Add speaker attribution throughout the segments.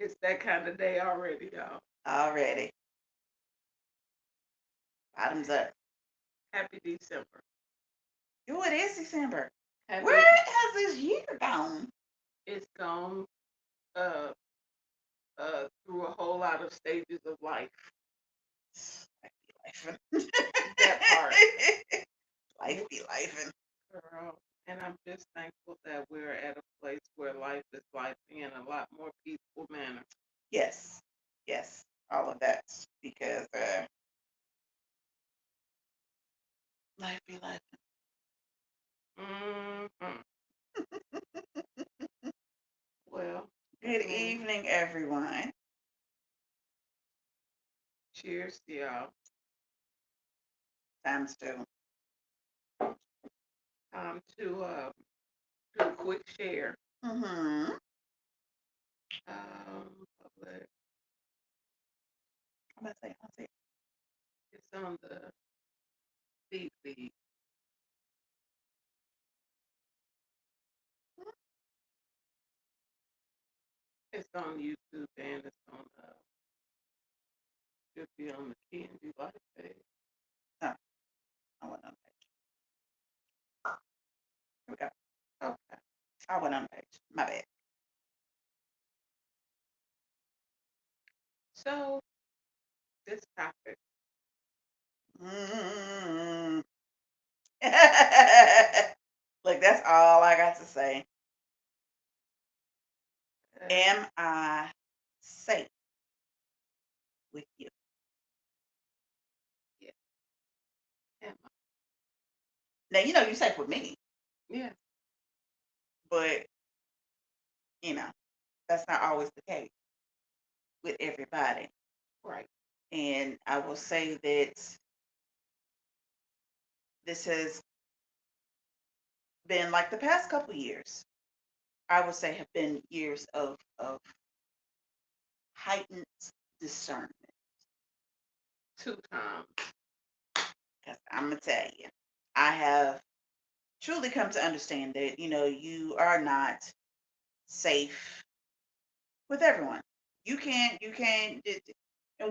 Speaker 1: It's that kind of day already, y'all.
Speaker 2: Already. Bottoms up.
Speaker 1: Happy December.
Speaker 2: Ooh, it is December. Where
Speaker 1: Happy.
Speaker 2: has this year gone?
Speaker 1: It's gone uh through a whole lot of stages of life.
Speaker 2: Life be life.
Speaker 1: That part,
Speaker 2: Life be life.
Speaker 1: girl. And I'm just thankful that we're at a place where life is life in a lot more peaceful manner.
Speaker 2: Yes. Yes. All of that. Because life be life.
Speaker 1: Hmm. Well,
Speaker 2: Good
Speaker 1: again,
Speaker 2: evening, everyone.
Speaker 1: cheers to y'all.
Speaker 2: Times two.
Speaker 1: Do a quick share.
Speaker 2: Mm-hmm.
Speaker 1: Public.
Speaker 2: I'm about to say,
Speaker 1: It's on the feed. It's on YouTube and it's on should be on the Key and Do Life page.
Speaker 2: no, I went on the page. Here we go.
Speaker 1: Okay.
Speaker 2: I went on the page. My bad.
Speaker 1: So this topic,
Speaker 2: Mm. Look, that's all I got to say.
Speaker 1: uh,
Speaker 2: Am I safe with you?
Speaker 1: yeah, am I?
Speaker 2: Now, you're safe with me,
Speaker 1: Yeah,
Speaker 2: but, you know, that's not always the case with everybody.
Speaker 1: right.
Speaker 2: And I will say that this has been like the past couple years, I would say have been years of heightened discernment.
Speaker 1: 2 times.
Speaker 2: Because I'm going to tell you, I have truly come to understand that, you are not safe with everyone. And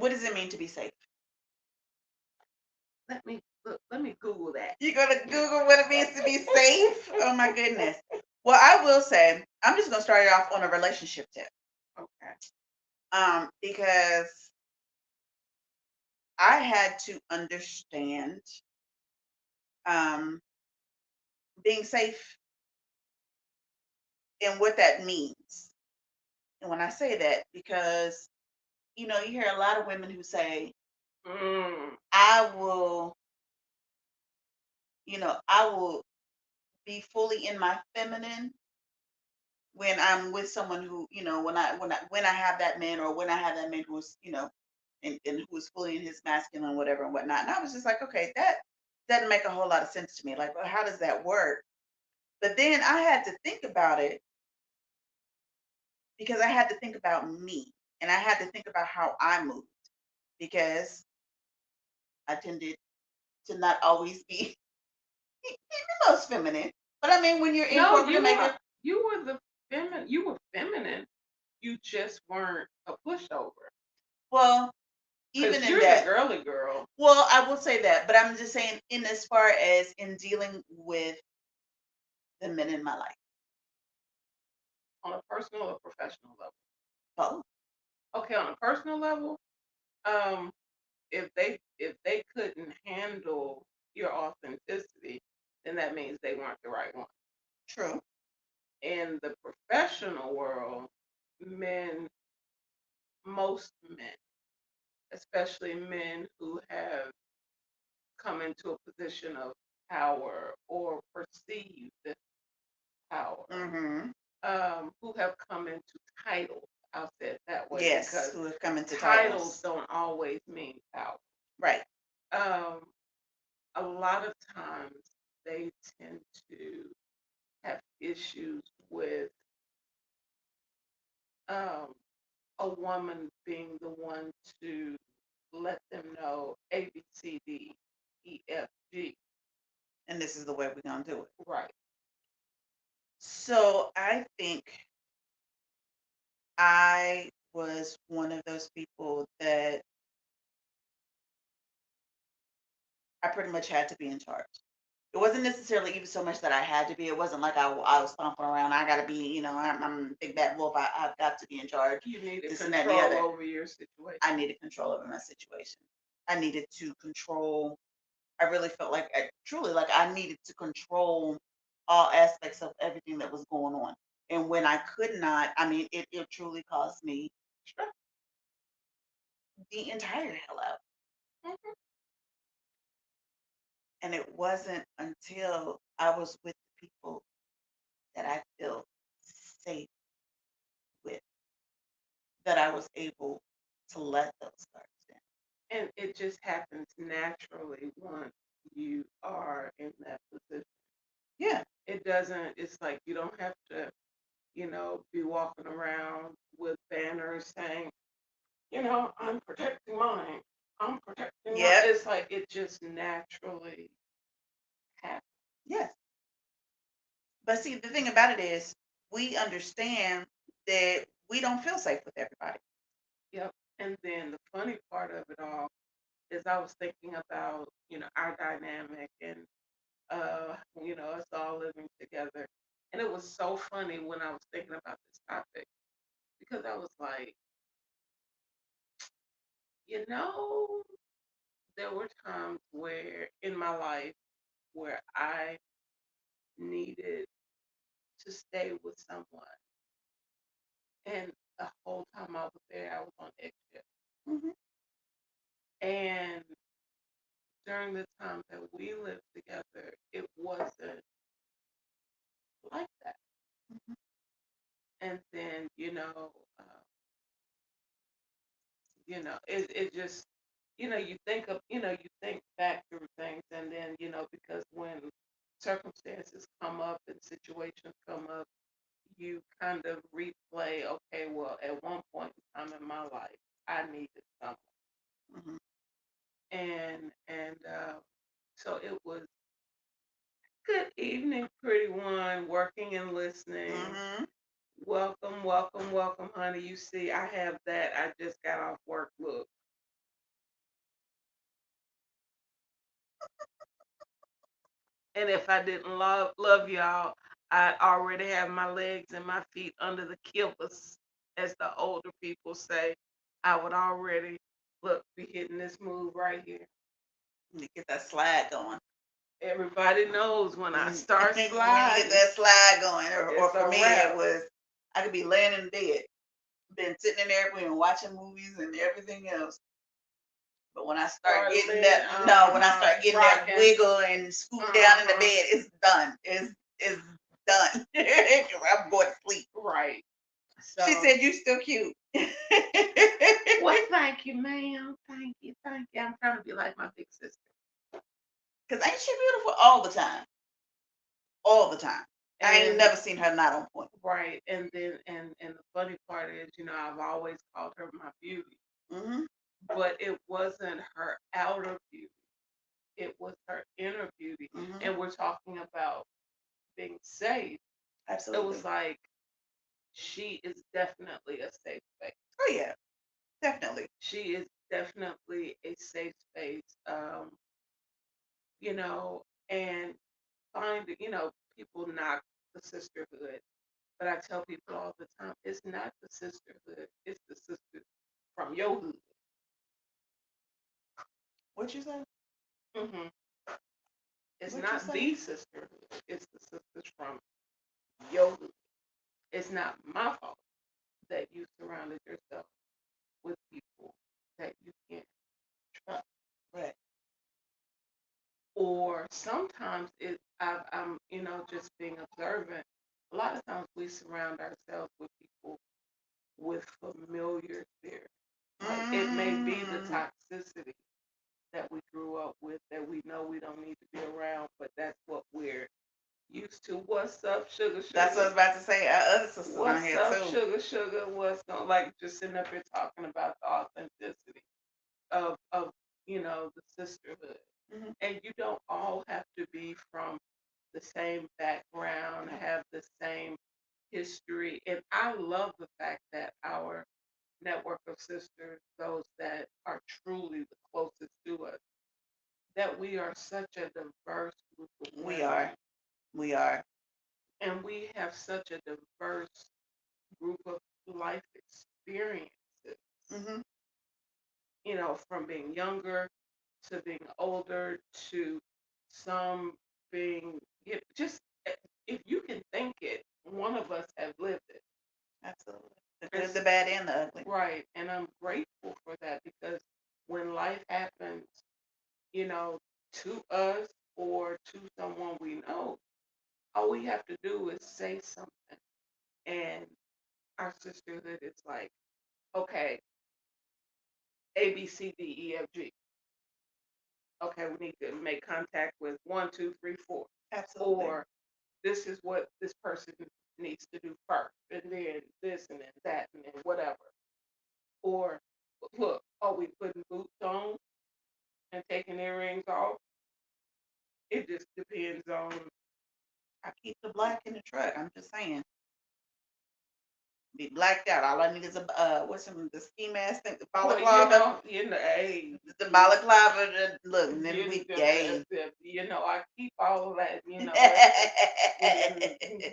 Speaker 2: what does it mean to be safe?
Speaker 1: Let me Google that.
Speaker 2: You're going to Google what it means to be safe? Oh my goodness. Well, I will say, I'm just going to start it off on a relationship tip.
Speaker 1: Okay.
Speaker 2: Because I had to understand um, being safe and what that means. And when I say that, because, you hear a lot of women who say,
Speaker 1: Mm,
Speaker 2: I will, I will be fully in my feminine when I'm with someone who, when I have that man, or when I have that man who's, and who is fully in his masculine, whatever and whatnot. And I was just like, okay, that doesn't make a whole lot of sense to me. Like, well, how does that work? But then I had to think about it, because I had to think about me, and I had to think about how I moved, because I tended to not always be the most feminine. But I mean, when you're in
Speaker 1: no,
Speaker 2: corporate
Speaker 1: you were
Speaker 2: America,
Speaker 1: you were the feminine. You were feminine. You just weren't a pushover.
Speaker 2: well,
Speaker 1: Cause
Speaker 2: even in
Speaker 1: you're the
Speaker 2: that,
Speaker 1: girly girl.
Speaker 2: well, I will say that, but I'm just saying, in as far as in dealing with the men in my life,
Speaker 1: On a personal or professional level.
Speaker 2: both.
Speaker 1: Okay, on a personal level, um, if they couldn't handle your authenticity, then that means they weren't the right one.
Speaker 2: True.
Speaker 1: In the professional world, men, most men, especially men who have come into a position of power or perceived power,
Speaker 2: Mm-hmm.
Speaker 1: who have come into titles. I'll say it that way
Speaker 2: Yes,
Speaker 1: because
Speaker 2: who have come into
Speaker 1: titles
Speaker 2: titles.
Speaker 1: don't always mean power.
Speaker 2: Right.
Speaker 1: Um, a lot of times they tend to have issues with um, a woman being the one to let them know A, B, C, D, E, F, G.
Speaker 2: And this is the way we're going to do it.
Speaker 1: Right.
Speaker 2: So I think I was one of those people that I pretty much had to be in charge. It wasn't necessarily even so much that I had to be. It wasn't like I was stomping around. I got to be, I'm big bad wolf. I've got to be in charge.
Speaker 1: You needed
Speaker 2: This and that and the
Speaker 1: control
Speaker 2: other.
Speaker 1: over your situation.
Speaker 2: I needed control over my situation. I needed to control. I really felt like truly like I needed to control all aspects of everything that was going on. And when I could not, I mean, it truly caused me stress the entire hell out.
Speaker 1: Mhm.
Speaker 2: And it wasn't until I was with the people that I feel safe with that I was able to let those guards down.
Speaker 1: And it just happens naturally once you are in that position.
Speaker 2: Yeah.
Speaker 1: It doesn't, it's like you don't have to, be walking around with banners saying, I'm protecting mine. I'm protecting mine.
Speaker 2: Yep.
Speaker 1: It's like it just naturally happens.
Speaker 2: Yes. But see, the thing about it is, we understand that we don't feel safe with everybody.
Speaker 1: Yep. And then the funny part of it all is I was thinking about, our dynamic and us all living together. And it was so funny when I was thinking about this topic because I was like, you know, there were times where in my life where I needed to stay with someone. And the whole time I was there, I was on eggshells.
Speaker 2: Hmm.
Speaker 1: And during the time that we lived together, it wasn't like that.
Speaker 2: Hmm.
Speaker 1: And then, it just, you think back through things, and then, because when circumstances come up and situations come up, you kind of replay, okay, well, at one point in time in my life, I needed someone.
Speaker 2: Hmm.
Speaker 1: And so it was good evening, pretty one, working and listening.
Speaker 2: Hmm.
Speaker 1: Welcome, welcome, welcome, honey. You see, I have that. I just got off work. Look. And if I didn't love y'all, I already have my legs and my feet under the kivas, as the older people say. I would already be hitting this move right here.
Speaker 2: To get that slide going.
Speaker 1: Everybody knows when I start
Speaker 2: When you get
Speaker 1: sliding,
Speaker 2: that slide going, or
Speaker 1: it's
Speaker 2: for
Speaker 1: a
Speaker 2: me, it
Speaker 1: wrap.
Speaker 2: was I could be laying in bed, been sitting in there, been watching movies and everything else. But when I start
Speaker 1: Start
Speaker 2: getting
Speaker 1: laying,
Speaker 2: that, no, when I start getting that
Speaker 1: rocking.
Speaker 2: wiggle and scooting down in the
Speaker 1: Uh-huh.
Speaker 2: bed, it's done. It's done. I'm going to sleep.
Speaker 1: Right.
Speaker 2: She
Speaker 1: So,
Speaker 2: said, "You still cute."
Speaker 1: well, thank you, ma'am. Thank you, thank you. I'm trying to be like my big sister.
Speaker 2: Cause ain't she beautiful all the time? All the time. I ain't
Speaker 1: And
Speaker 2: never seen her not on point.
Speaker 1: right, and then and the funny part is, I've always called her my beauty,
Speaker 2: Hmm.
Speaker 1: but it wasn't her outer beauty; it was her inner beauty.
Speaker 2: Hmm.
Speaker 1: And we're talking about being safe. It
Speaker 2: Absolutely.
Speaker 1: was like she is definitely a safe space.
Speaker 2: Oh yeah, definitely.
Speaker 1: She is definitely a safe space. You know, and find, people knock the sisterhood. But I tell people all the time, it's not the sisterhood, it's the sisters from your hood.
Speaker 2: What you say?
Speaker 1: Hmm. It's
Speaker 2: What you
Speaker 1: not
Speaker 2: say?
Speaker 1: the sisterhood, it's the sisters from your hood. It's not my fault that you surrounded yourself with people that you can't trust.
Speaker 2: Right.
Speaker 1: Or sometimes I'm, just being observant. A lot of times we surround ourselves with people with familiar spirits. Like it may be the
Speaker 2: Mm.
Speaker 1: toxicity that we grew up with that we know we don't need to be around, but that's what we're used to. What's up, sugar,
Speaker 2: That's what I
Speaker 1: sugar?
Speaker 2: was about to say. Our other sister on
Speaker 1: What's
Speaker 2: here
Speaker 1: up,
Speaker 2: too.
Speaker 1: sugar, sugar? What's going, like, just sitting up here talking about the authenticity of the sisterhood.
Speaker 2: Hmm.
Speaker 1: And you don't all have to be from the same background, have the same history. And I love the fact that our network of sisters, those that are truly the closest to us, that we are such a diverse group of
Speaker 2: We
Speaker 1: women,
Speaker 2: are. We are.
Speaker 1: and we have such a diverse group of life experiences,
Speaker 2: Hmm.
Speaker 1: from being younger to being older to some being just if you can think it, one of us have lived it.
Speaker 2: Absolutely. The good,
Speaker 1: It's
Speaker 2: the bad, and the ugly.
Speaker 1: right, and I'm grateful for that because when life happens, you know, to us or to someone we know, all we have to do is say something, and our sisterhood is like, okay, A B C D E F G. Okay, we need to make contact with one, two, three, four,
Speaker 2: Absolutely.
Speaker 1: or this is what this person needs to do first, and then this, and then that, and then whatever. Or look, are we putting boots on and taking earrings off? It just depends on.
Speaker 2: I keep the black in the truck. I'm just saying. Be blacked out. All I need is a what's some the ski mask thing, the
Speaker 1: Well,
Speaker 2: balaclava,
Speaker 1: hey,
Speaker 2: the balaclava. Look, and then
Speaker 1: you,
Speaker 2: we game.
Speaker 1: I keep all of that.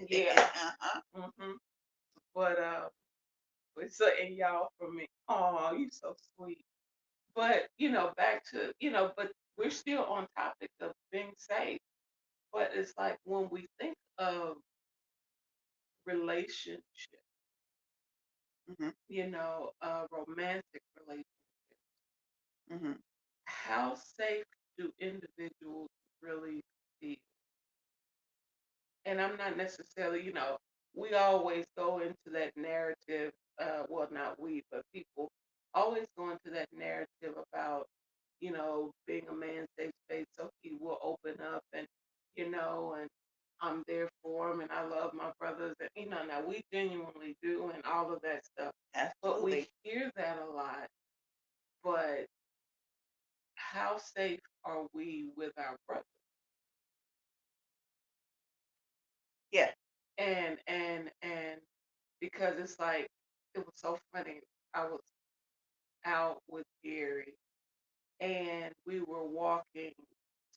Speaker 1: Yeah.
Speaker 2: Uh-huh.
Speaker 1: hmm But it's and y'all for me. Oh, you so sweet. But back to but we're still on topic of being safe. But it's like when we think of relationship,
Speaker 2: Hmm.
Speaker 1: romantic relationship,
Speaker 2: Hmm.
Speaker 1: how safe do individuals really feel? And I'm not necessarily, we always go into that narrative, well, not we, but people always go into that narrative about, being a man's safe space so he will open up and I'm there for him and I love my brothers and, now we genuinely do and all of that stuff. But we
Speaker 2: Absolutely.
Speaker 1: hear that a lot, but how safe are we with our brothers?
Speaker 2: Yeah.
Speaker 1: And because it's like it was so funny. I was out with Gary and we were walking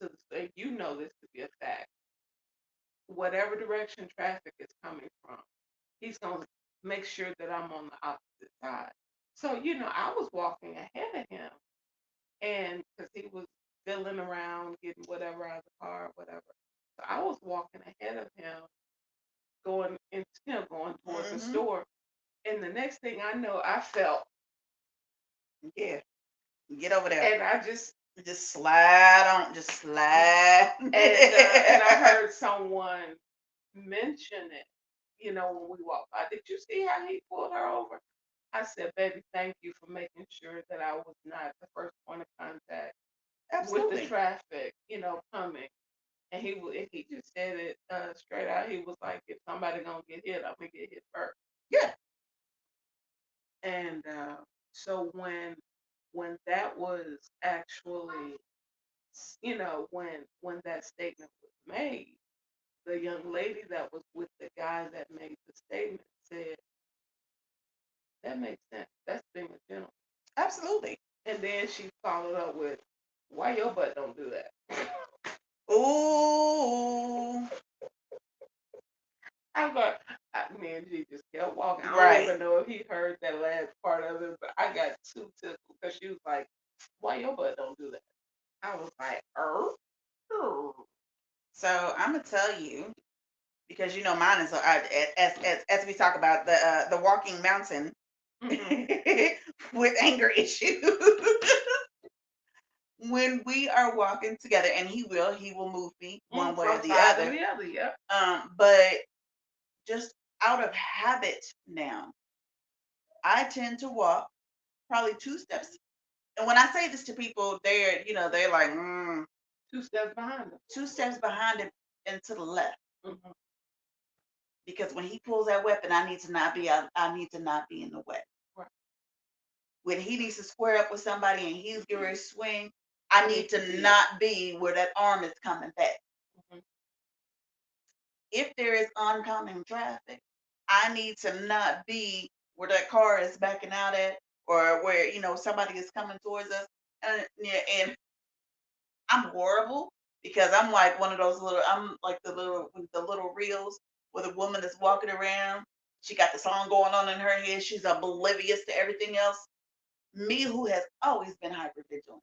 Speaker 1: to the state. You know this to be a fact. Whatever direction traffic is coming from, he's gonna make sure that I'm on the opposite side. So, I was walking ahead of him and because he was fiddling around, getting whatever out of the car, whatever. So I was walking ahead of him, going towards the
Speaker 2: Hmm.
Speaker 1: store. And the next thing I know, I felt,
Speaker 2: Yeah. Get over there.
Speaker 1: and I just,
Speaker 2: Just slide on. Just slide.
Speaker 1: and I heard someone mention it, when we walked by. Did you see how he pulled her over? I said, baby, thank you for making sure that I was not the first point of contact with the
Speaker 2: Absolutely.
Speaker 1: traffic, coming. And he just said it straight out. He was like, if somebody gonna get hit, I'm gonna get hit first.
Speaker 2: Yeah.
Speaker 1: And so when that was actually, when that statement was made, the young lady that was with the guy that made the statement said, that makes sense. That's being a gentleman.
Speaker 2: Absolutely.
Speaker 1: And then she followed up with, why your butt don't do that?
Speaker 2: Ooh.
Speaker 1: I got, me and G just kept walking. I don't
Speaker 2: Right.
Speaker 1: even know if he heard that last part of it, but I got too tickled because she was like, why your butt don't do that? I was like,
Speaker 2: So I'm gonna tell you because mine is as we talk about the walking mountain
Speaker 1: mm-hmm.
Speaker 2: with anger issues. When we are walking together, and he will move me one way or
Speaker 1: From
Speaker 2: the
Speaker 1: side to
Speaker 2: other.
Speaker 1: the other, yep.
Speaker 2: But just out of habit now, I tend to walk probably 2 steps. And when I say this to people, they're like,
Speaker 1: 2 steps behind them.
Speaker 2: 2 steps behind him and to the left.
Speaker 1: Mm-hmm.
Speaker 2: Because when he pulls that weapon, I need to not be out. I need to not be in the way.
Speaker 1: Right.
Speaker 2: When he needs to square up with somebody and he's getting ready to swing, I
Speaker 1: I
Speaker 2: need
Speaker 1: need to
Speaker 2: to
Speaker 1: see it.
Speaker 2: not be where that arm is coming back.
Speaker 1: Mm-hmm.
Speaker 2: If there is oncoming traffic, I need to not be where that car is backing out at or where somebody is coming towards us, and yeah, and I'm horrible because I'm like one of those little. I'm like the little reels where the woman is walking around. She got the song going on in her head. She's oblivious to everything else. Me, who has always been hyper vigilant.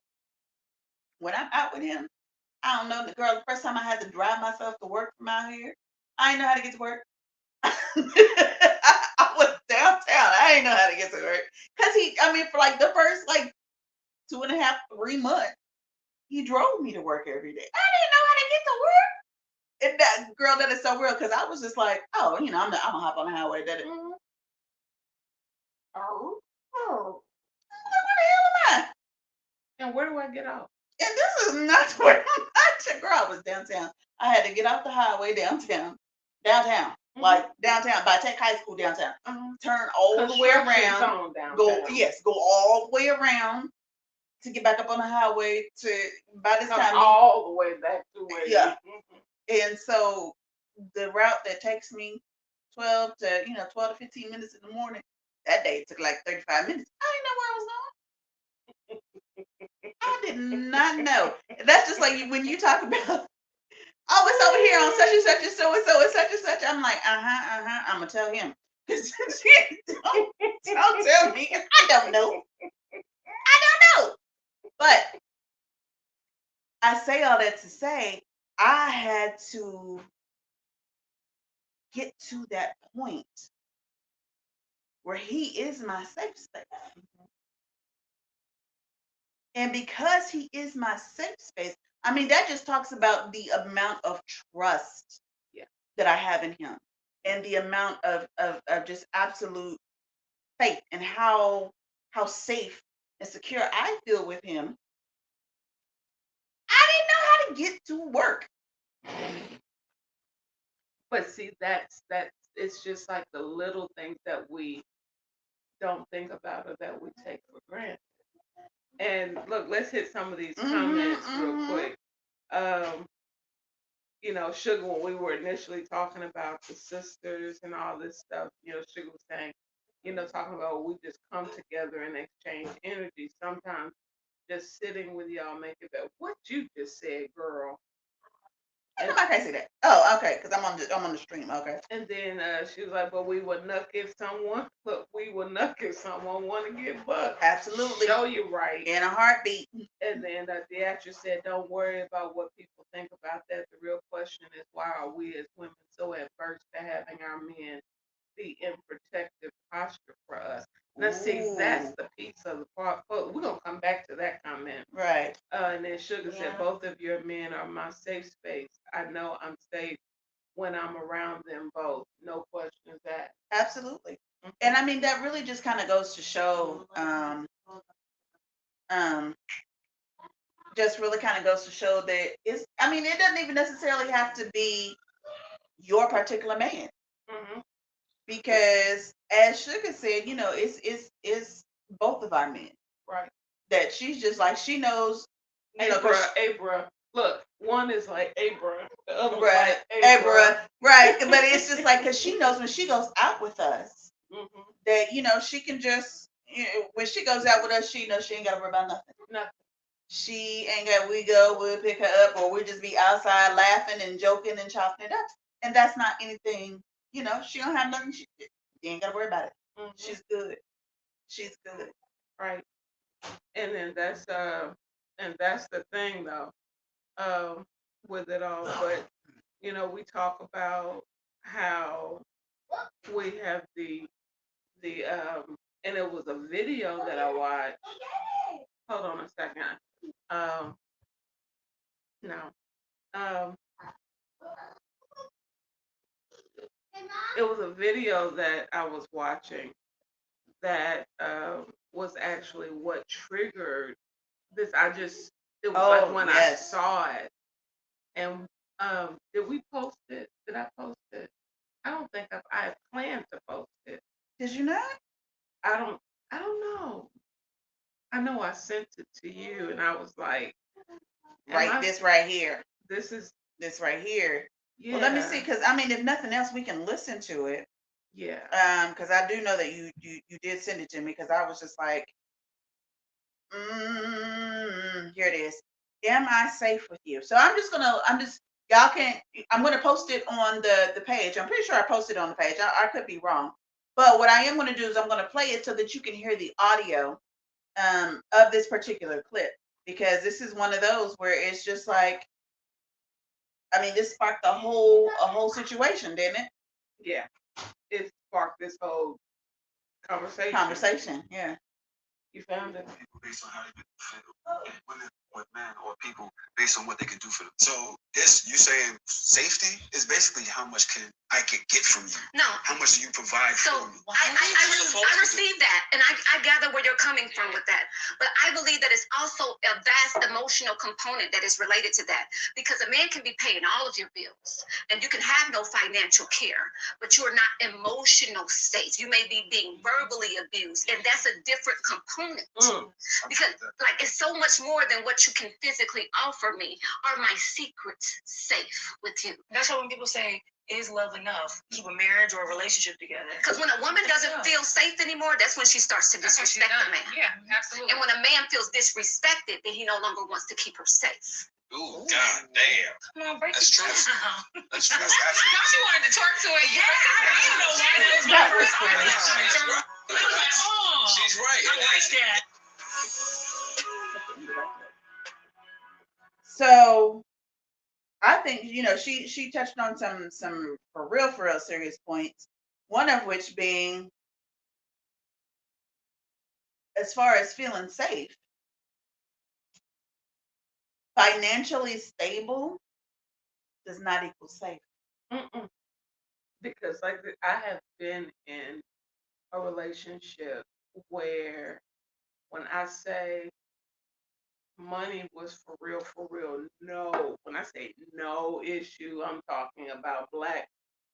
Speaker 2: When I'm out with him, I don't know the girl. The first time I had to drive myself to work from out here, I didn't know how to get to work. I was downtown. I didn't know how to get to work because I mean, for like the first like 2.5, 3 months, he drove me to work every day. I didn't know how to get to work. And that girl, that is so real because I was just like, oh, I'm gonna hop on the highway. That it. Oh, oh. Where the hell am I?
Speaker 1: And where do I get off?
Speaker 2: And this is not where I'm at. Girl, I was downtown. I had to get off the highway downtown. Downtown. Like downtown, by Tech High School downtown. Turn all the way around. Go all the way around to get back up on the highway to by this time
Speaker 1: all the way back to where
Speaker 2: And so the route that takes me 12 to 15 minutes in the morning, that day it took like 35 minutes. I didn't know where I was going. I did not know. That's just like when you talk about, oh, it's over here on such and such and so and so and such and such. I'm like, I'm gonna tell him. Don't tell me. I don't know. But I say all that to say I had to get to that point where he is my safe space. And because he is my safe space, I mean, that just talks about the amount of trust that I have in him and the amount of just absolute faith and how safe and secure I feel with him. I didn't know how to get to work.
Speaker 1: But see, that's it's just like the little things that we don't think about or that we take for granted. And look, let's hit some of these comments real quick. Sugar, when we were initially talking about the sisters and all this stuff, Sugar was saying, talking about we just come together and exchange energy. Sometimes just sitting with y'all make it better. What you just said, girl.
Speaker 2: I can't say that. Oh, okay, because I'm on the stream. Okay.
Speaker 1: And then she was like, "But we will nuck if someone want to get bucked."
Speaker 2: Absolutely.
Speaker 1: Show you right.
Speaker 2: In a heartbeat.
Speaker 1: And then the actress said, "Don't worry about what people think about that. The real question is, why are we as women so adverse to having our men be in protective posture for us?" Now, see, that's the piece of the part. We're going to come back to that comment.
Speaker 2: Right.
Speaker 1: And then Sugar said, "Both of your men are my safe space. I know I'm safe when I'm around them both. No questions asked."
Speaker 2: Absolutely. And I mean, that really just kind of goes to show, just really kind of goes to show that it doesn't even necessarily have to be your particular man. Because as Sugar said, it's both of our men.
Speaker 1: Right.
Speaker 2: That she's just like, she knows,
Speaker 1: Abra. Look, one is like Abra, the other one
Speaker 2: right,
Speaker 1: like Abra.
Speaker 2: Right. But it's just like, because she knows when she goes out with us, that, she can just, when she goes out with us, she knows she ain't got to worry about nothing.
Speaker 1: Nothing.
Speaker 2: She ain't got, we'll pick her up, or we'll just be outside laughing and joking and chopping it up. And that's not anything, she don't have nothing. She ain't got to worry about it. She's good. She's good.
Speaker 1: Right. And then that's the thing though, with it all. But we talk about how we have the and it was a video that I watched. Hold on a second. No. It was a video that I was watching that was actually what triggered this. It was like when I saw it. And did we post it? Did I post it? I don't think I planned to post it.
Speaker 2: Did you not?
Speaker 1: I don't know. I know I sent it to you, and I was like,
Speaker 2: this right here.
Speaker 1: This is
Speaker 2: this right here.
Speaker 1: Yeah.
Speaker 2: Well, let me see, because if nothing else, we can listen to it.
Speaker 1: Yeah.
Speaker 2: Because I do know that you did send it to me, because I was just like, Here it is. Am I safe with you? So y'all can, I'm gonna post it on the page. I'm pretty sure I posted it on the page. I could be wrong. But what I am gonna do is I'm gonna play it so that you can hear the audio of this particular clip, because this is one of those where it's just like, I mean, this sparked a whole situation, didn't it?
Speaker 1: Yeah, it sparked this whole conversation.
Speaker 2: Conversation, yeah.
Speaker 1: You found it.
Speaker 3: People based on how they feel, and women with men or people based on what they can do for them. So this, you saying safety is basically how much can I can get from you?
Speaker 4: No.
Speaker 3: How much do you provide
Speaker 4: So
Speaker 3: for me?
Speaker 4: I receive that, and I gather where you're coming from with that. But I believe that it's also a vast emotional component that is related to that, because a man can be paying all of your bills, and you can have no financial care, but you are not emotional safe. You may be being verbally abused, and that's a different component. Because like it's so much more than what you can physically offer me. Are my secrets safe with you?
Speaker 5: That's why when people say, is love enough to keep a marriage or a relationship together?
Speaker 4: Because when a woman doesn't feel safe anymore, that's when she starts to disrespect the man.
Speaker 5: Yeah, absolutely.
Speaker 4: And when a man feels disrespected, then he no longer wants to keep her safe.
Speaker 3: Ooh, god damn.
Speaker 5: Come on, break
Speaker 3: That's
Speaker 5: it
Speaker 3: true.
Speaker 5: down.
Speaker 3: That's true. That's
Speaker 5: Now
Speaker 3: actually
Speaker 5: she
Speaker 3: true.
Speaker 5: wanted to twerk to it. Yeah, I didn't know why that was
Speaker 2: That
Speaker 5: my
Speaker 2: was
Speaker 5: first
Speaker 2: funny.
Speaker 5: reaction.
Speaker 3: That's right.
Speaker 5: I was like, oh,
Speaker 3: She's right.
Speaker 5: I like that.
Speaker 2: So I think, she touched on some for real serious points. One of which being, as far as feeling safe, financially stable does not equal safe.
Speaker 1: Mm-mm. Because I have been in a relationship where when I say money was for real, no. When I say no issue, I'm talking about black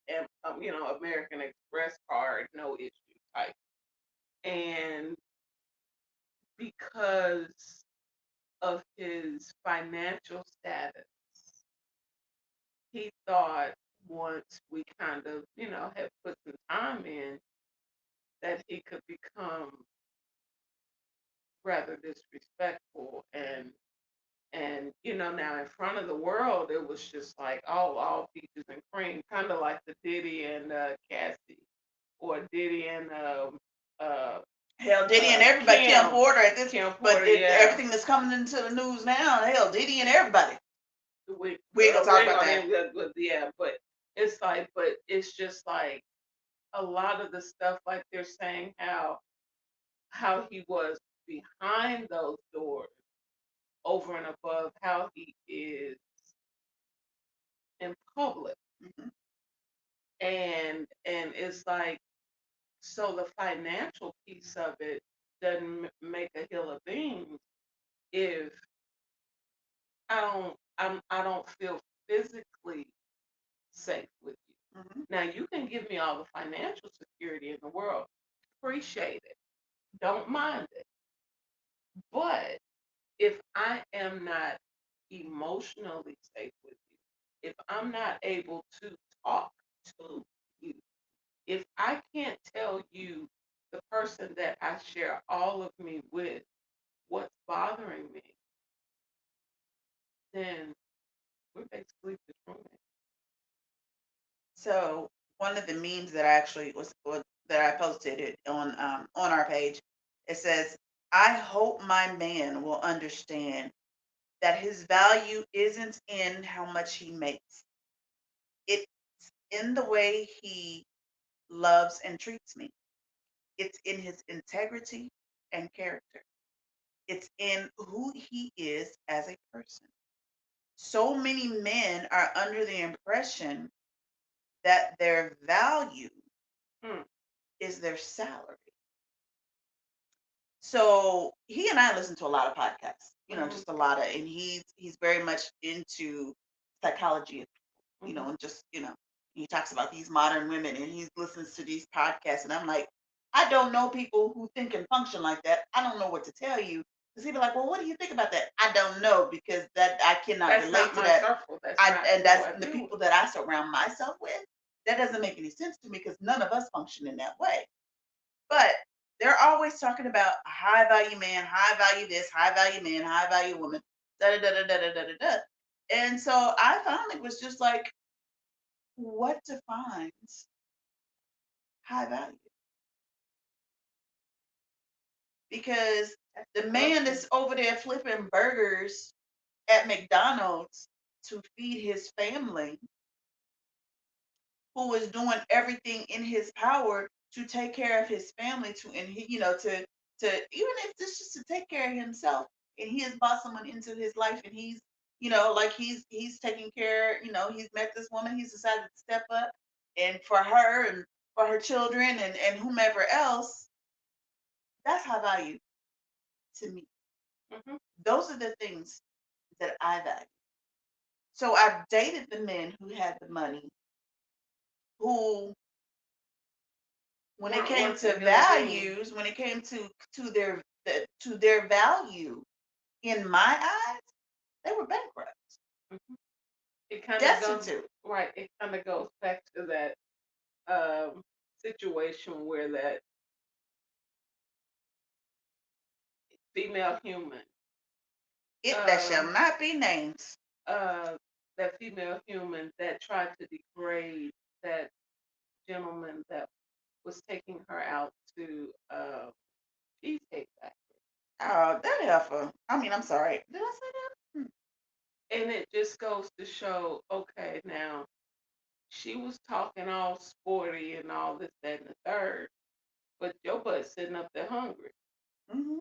Speaker 1: and American Express card, no issue type. And because of his financial status, he thought once we kind of, had put some time in, that he could become rather disrespectful and now in front of the world it was just like, oh, all peaches and cream, kind of like the Diddy and Cassie, or Diddy and
Speaker 2: Hell, Diddy and everybody, Kim Porter at this,
Speaker 1: Kim
Speaker 2: but
Speaker 1: Porter, yeah.
Speaker 2: everything that's coming into the news now, hell, Diddy and everybody.
Speaker 1: we
Speaker 2: ain't gonna talk about
Speaker 1: that. But it's like, but it's just like a lot of the stuff, like they're saying how he was behind those doors over and above how he is in public.
Speaker 2: Mhm.
Speaker 1: And it's like, so the financial piece of it doesn't make a hill of beans if I don't feel physically safe with you.
Speaker 2: Mhm.
Speaker 1: Now you can give me all the financial security in the world, appreciate it, don't mind it, but if I am not emotionally safe with you, if I'm not able to talk to you, if I can't tell you, the person that I share all of me with, what's bothering me, then we're basically destroying.
Speaker 2: So one of the memes that I actually that I posted it on our page, it says, "I hope my man will understand that his value isn't in how much he makes. It's in the way he loves and treats me. It's in his integrity and character. It's in who he is as a person. So many men are under the impression that their value
Speaker 1: Hmm.
Speaker 2: is their salary." So he and I listen to a lot of podcasts,
Speaker 1: Mhm.
Speaker 2: just a lot of, and he's very much into psychology,
Speaker 1: Mhm.
Speaker 2: and just, he talks about these modern women and he listens to these podcasts, and I'm like, I don't know people who think and function like that. I don't know what to tell you. Because he'd be like, well, what do you think about that? I don't know, because that I cannot
Speaker 1: That's
Speaker 2: relate
Speaker 1: not
Speaker 2: to
Speaker 1: my
Speaker 2: that.
Speaker 1: circle. That's
Speaker 2: I
Speaker 1: not
Speaker 2: and
Speaker 1: who
Speaker 2: that's
Speaker 1: I
Speaker 2: the
Speaker 1: deal
Speaker 2: people
Speaker 1: with.
Speaker 2: that I surround myself with. That doesn't make any sense to me because none of us function in that way. But They're always talking about a high value man, high value this, high value man, high value woman, da da da da da da da da. And so I finally was just like, what defines high value? Because the man that's over there flipping burgers at McDonald's to feed his family, who is doing everything in his power to take care of his family, to and he, to even if it's just to take care of himself, and he has brought someone into his life, and he's like he's taking care, he's met this woman, he's decided to step up, and for her and for her children and whomever else, that's high value to me.
Speaker 1: Hmm.
Speaker 2: Those are the things that I value. So I've dated the men who had the money, who when it
Speaker 1: Weren't
Speaker 2: came
Speaker 1: worth
Speaker 2: to
Speaker 1: the human being.
Speaker 2: values, when it came to their value in my eyes, they were bankrupt,
Speaker 1: Mhm. It kind of goes
Speaker 2: destitute.
Speaker 1: right. It kind of goes back to that situation where that female human,
Speaker 2: It that shall
Speaker 1: um,
Speaker 2: not be named.
Speaker 1: that female human that tried to degrade that gentleman that was taking her out to Cheesecake Factory.
Speaker 2: Oh, that heifer. I mean, I'm sorry. Did I say that?
Speaker 1: And it just goes to show, okay, now she was talking all sporty and all this, that, and the third, but your butt's sitting up there hungry.
Speaker 2: Mm-hmm.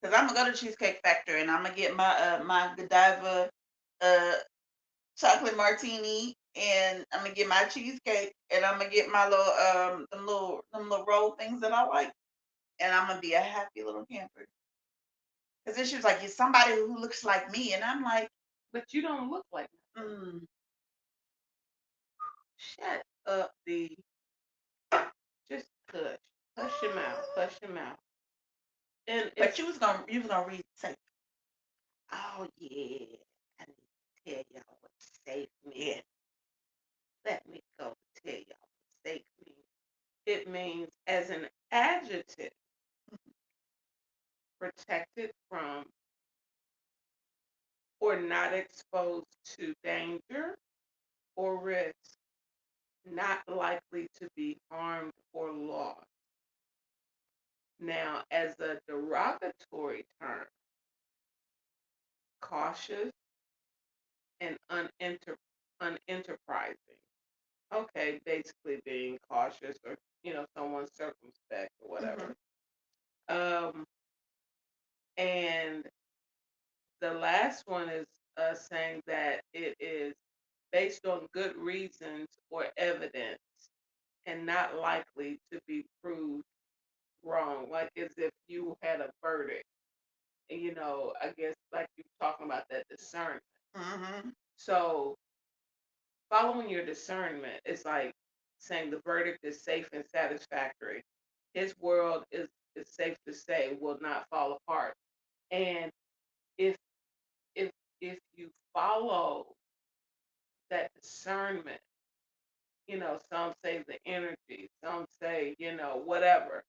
Speaker 2: Because I'm gonna go to Cheesecake Factory and I'm gonna get my Godiva uh chocolate martini, and I'm gonna get my cheesecake, and I'm gonna get my little them little roll things that I like, and I'm gonna be a happy little camper. Because then she was like, "You're somebody who looks like me," and I'm like,
Speaker 1: But you don't look like that.
Speaker 2: mm,
Speaker 1: Shut up, D. Just hush. Hush your mouth. Hush your mouth. And
Speaker 2: but
Speaker 1: it's,
Speaker 2: you was gonna read safe.
Speaker 1: oh yeah, I need to tell y'all what safe means.
Speaker 2: Yeah.
Speaker 1: Let me go tell y'all what safe means. It means as an adjective, protected from or not exposed to danger or risk, not likely to be harmed or lost. Now, as a derogatory term, cautious and unenterprising. Okay, basically being cautious or someone circumspect or whatever. Um, and the last one is saying that it is based on good reasons or evidence and not likely to be proved wrong, like as if you had a verdict. And, I guess like you were talking about that discernment.
Speaker 2: Mm-hmm.
Speaker 1: So following your discernment is like saying the verdict is safe and satisfactory. His world is safe to say will not fall apart. And if if if you follow that discernment, some say the energy, some say, whatever.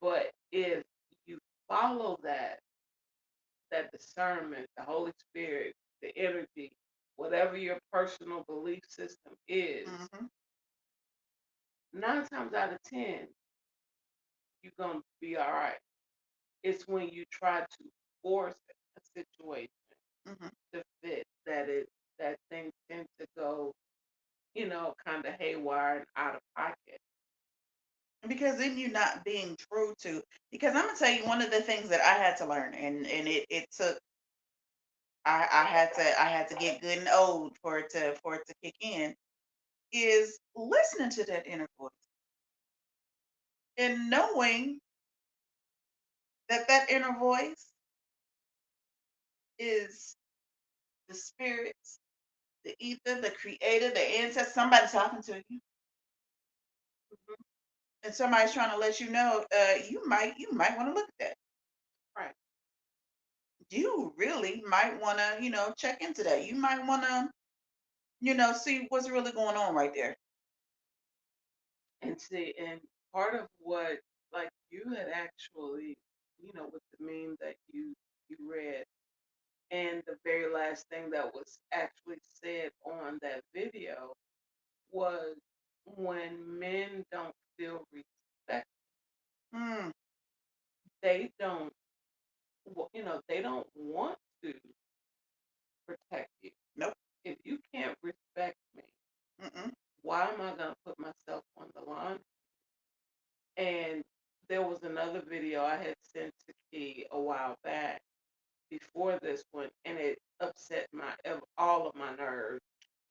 Speaker 1: But if you follow that discernment, the Holy Spirit, the energy, whatever your personal belief system is,
Speaker 2: Mm-hmm.
Speaker 1: 9 times out of 10, you're gonna be all right. It's when you try to force a situation
Speaker 2: Mm-hmm.
Speaker 1: to fit that things tend to go, kind of haywire and out of pocket.
Speaker 2: Because then you're not being true to. Because I'm gonna tell you one of the things that I had to learn, and it took. I had to get good and old for it to kick in. Is listening to that inner voice and knowing that inner voice is the spirits, the ether, the creator, the ancestor, somebody talking to you,
Speaker 1: Mhm.
Speaker 2: and somebody's trying to let you know, you might want to look at that.
Speaker 1: Right.
Speaker 2: You really might want to, check into that. You might want to, see what's really going on right there.
Speaker 1: And see, and part of what, like, you had actually, with the meme that you read, and the very last thing that was actually said on that video was when men don't feel respect,
Speaker 2: Mm,
Speaker 1: they don't, they don't want to protect you.
Speaker 2: nope.
Speaker 1: If you can't respect me,
Speaker 2: Mm-mm.
Speaker 1: why am I gonna put myself on the line? And there was another video I had sent to Key a while back before this one, and it upset all of my nerves.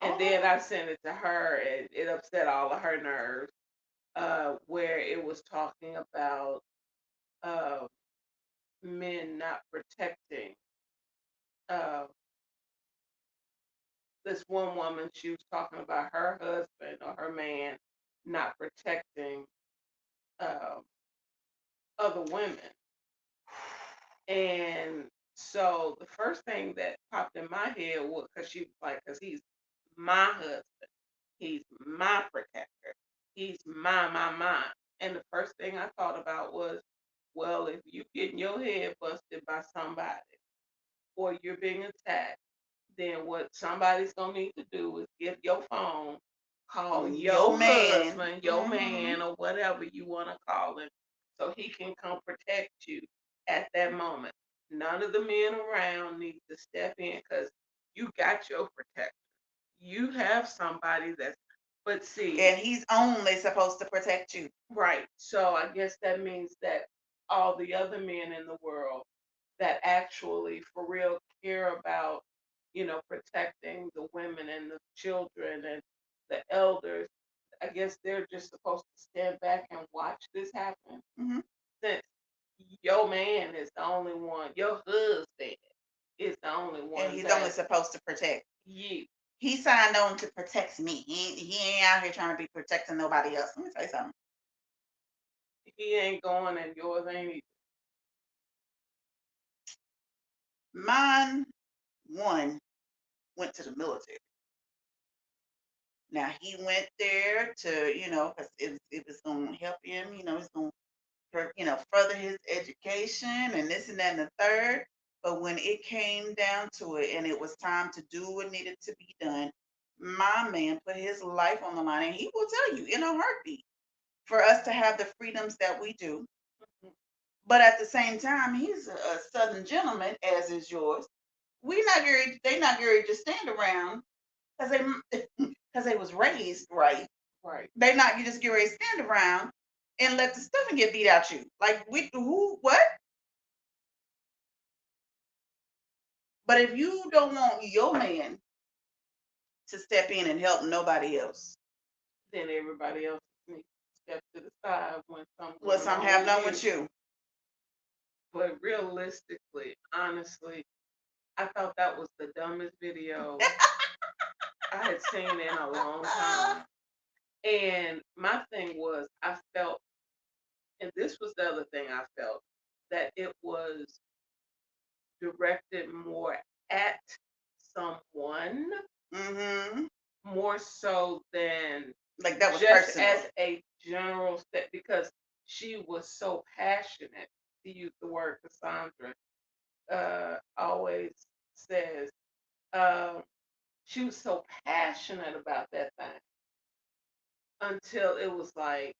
Speaker 1: And then
Speaker 2: Oh.
Speaker 1: I sent it to her, and it upset all of her nerves. Where it was talking about uh, men not protecting. Uh, this one woman, she was talking about her husband or her man not protecting um, other women. And so the first thing that popped in my head was because she was like, because he's my husband, he's my protector, he's my. And the first thing I thought about was, well, if you getting your head busted by somebody or you're being attacked, then what somebody's gonna need to do is get your phone, call
Speaker 2: Your
Speaker 1: your
Speaker 2: man.
Speaker 1: husband, your
Speaker 2: Mm-hmm.
Speaker 1: man, or whatever you want to call him, so he can come protect you at that moment. None of the men around need to step in because you got your protector. You have somebody that's, but see,
Speaker 2: And he's only supposed to protect you.
Speaker 1: right. So I guess that means that all the other men in the world that actually for real care about, protecting the women and the children and the elders, I guess they're just supposed to stand back and watch this happen.
Speaker 2: Mm-hmm.
Speaker 1: Since your man is the only one, your husband is the only
Speaker 2: And
Speaker 1: one
Speaker 2: he's only
Speaker 1: that
Speaker 2: supposed to protect.
Speaker 1: you,
Speaker 2: He signed on to protect me. He ain't out here trying to be protecting nobody else. Let me say something.
Speaker 1: he ain't going and yours ain't either.
Speaker 2: Mine, one, went to the military. Now he went there to, because it was going to help him, it's going to, further his education and this and that and the third. But when it came down to it and it was time to do what needed to be done, my man put his life on the line, and he will tell you in a heartbeat for us to have the freedoms that we do. But at the same time, he's a Southern gentleman, as is yours. They not going to just stand around because because they was raised right.
Speaker 1: Right.
Speaker 2: They not you just get ready to stand around and let the stuffing get beat out you. Like with who what? But if you don't want your man to step in and help nobody else,
Speaker 1: Then everybody else needs to step to the side when something
Speaker 2: what's
Speaker 1: going
Speaker 2: something
Speaker 1: on
Speaker 2: happening
Speaker 1: with
Speaker 2: with you?
Speaker 1: But realistically, honestly, I thought that was the dumbest video I had seen in a long time. And my thing was, I felt, and this was the other thing I felt, that it was directed more at someone,
Speaker 2: Mm-hmm.
Speaker 1: more so than
Speaker 2: Like that was
Speaker 1: just
Speaker 2: personal.
Speaker 1: as a general step, because she was so passionate, to use the word Cassandra always says. Um, she was so passionate about that thing until it was like,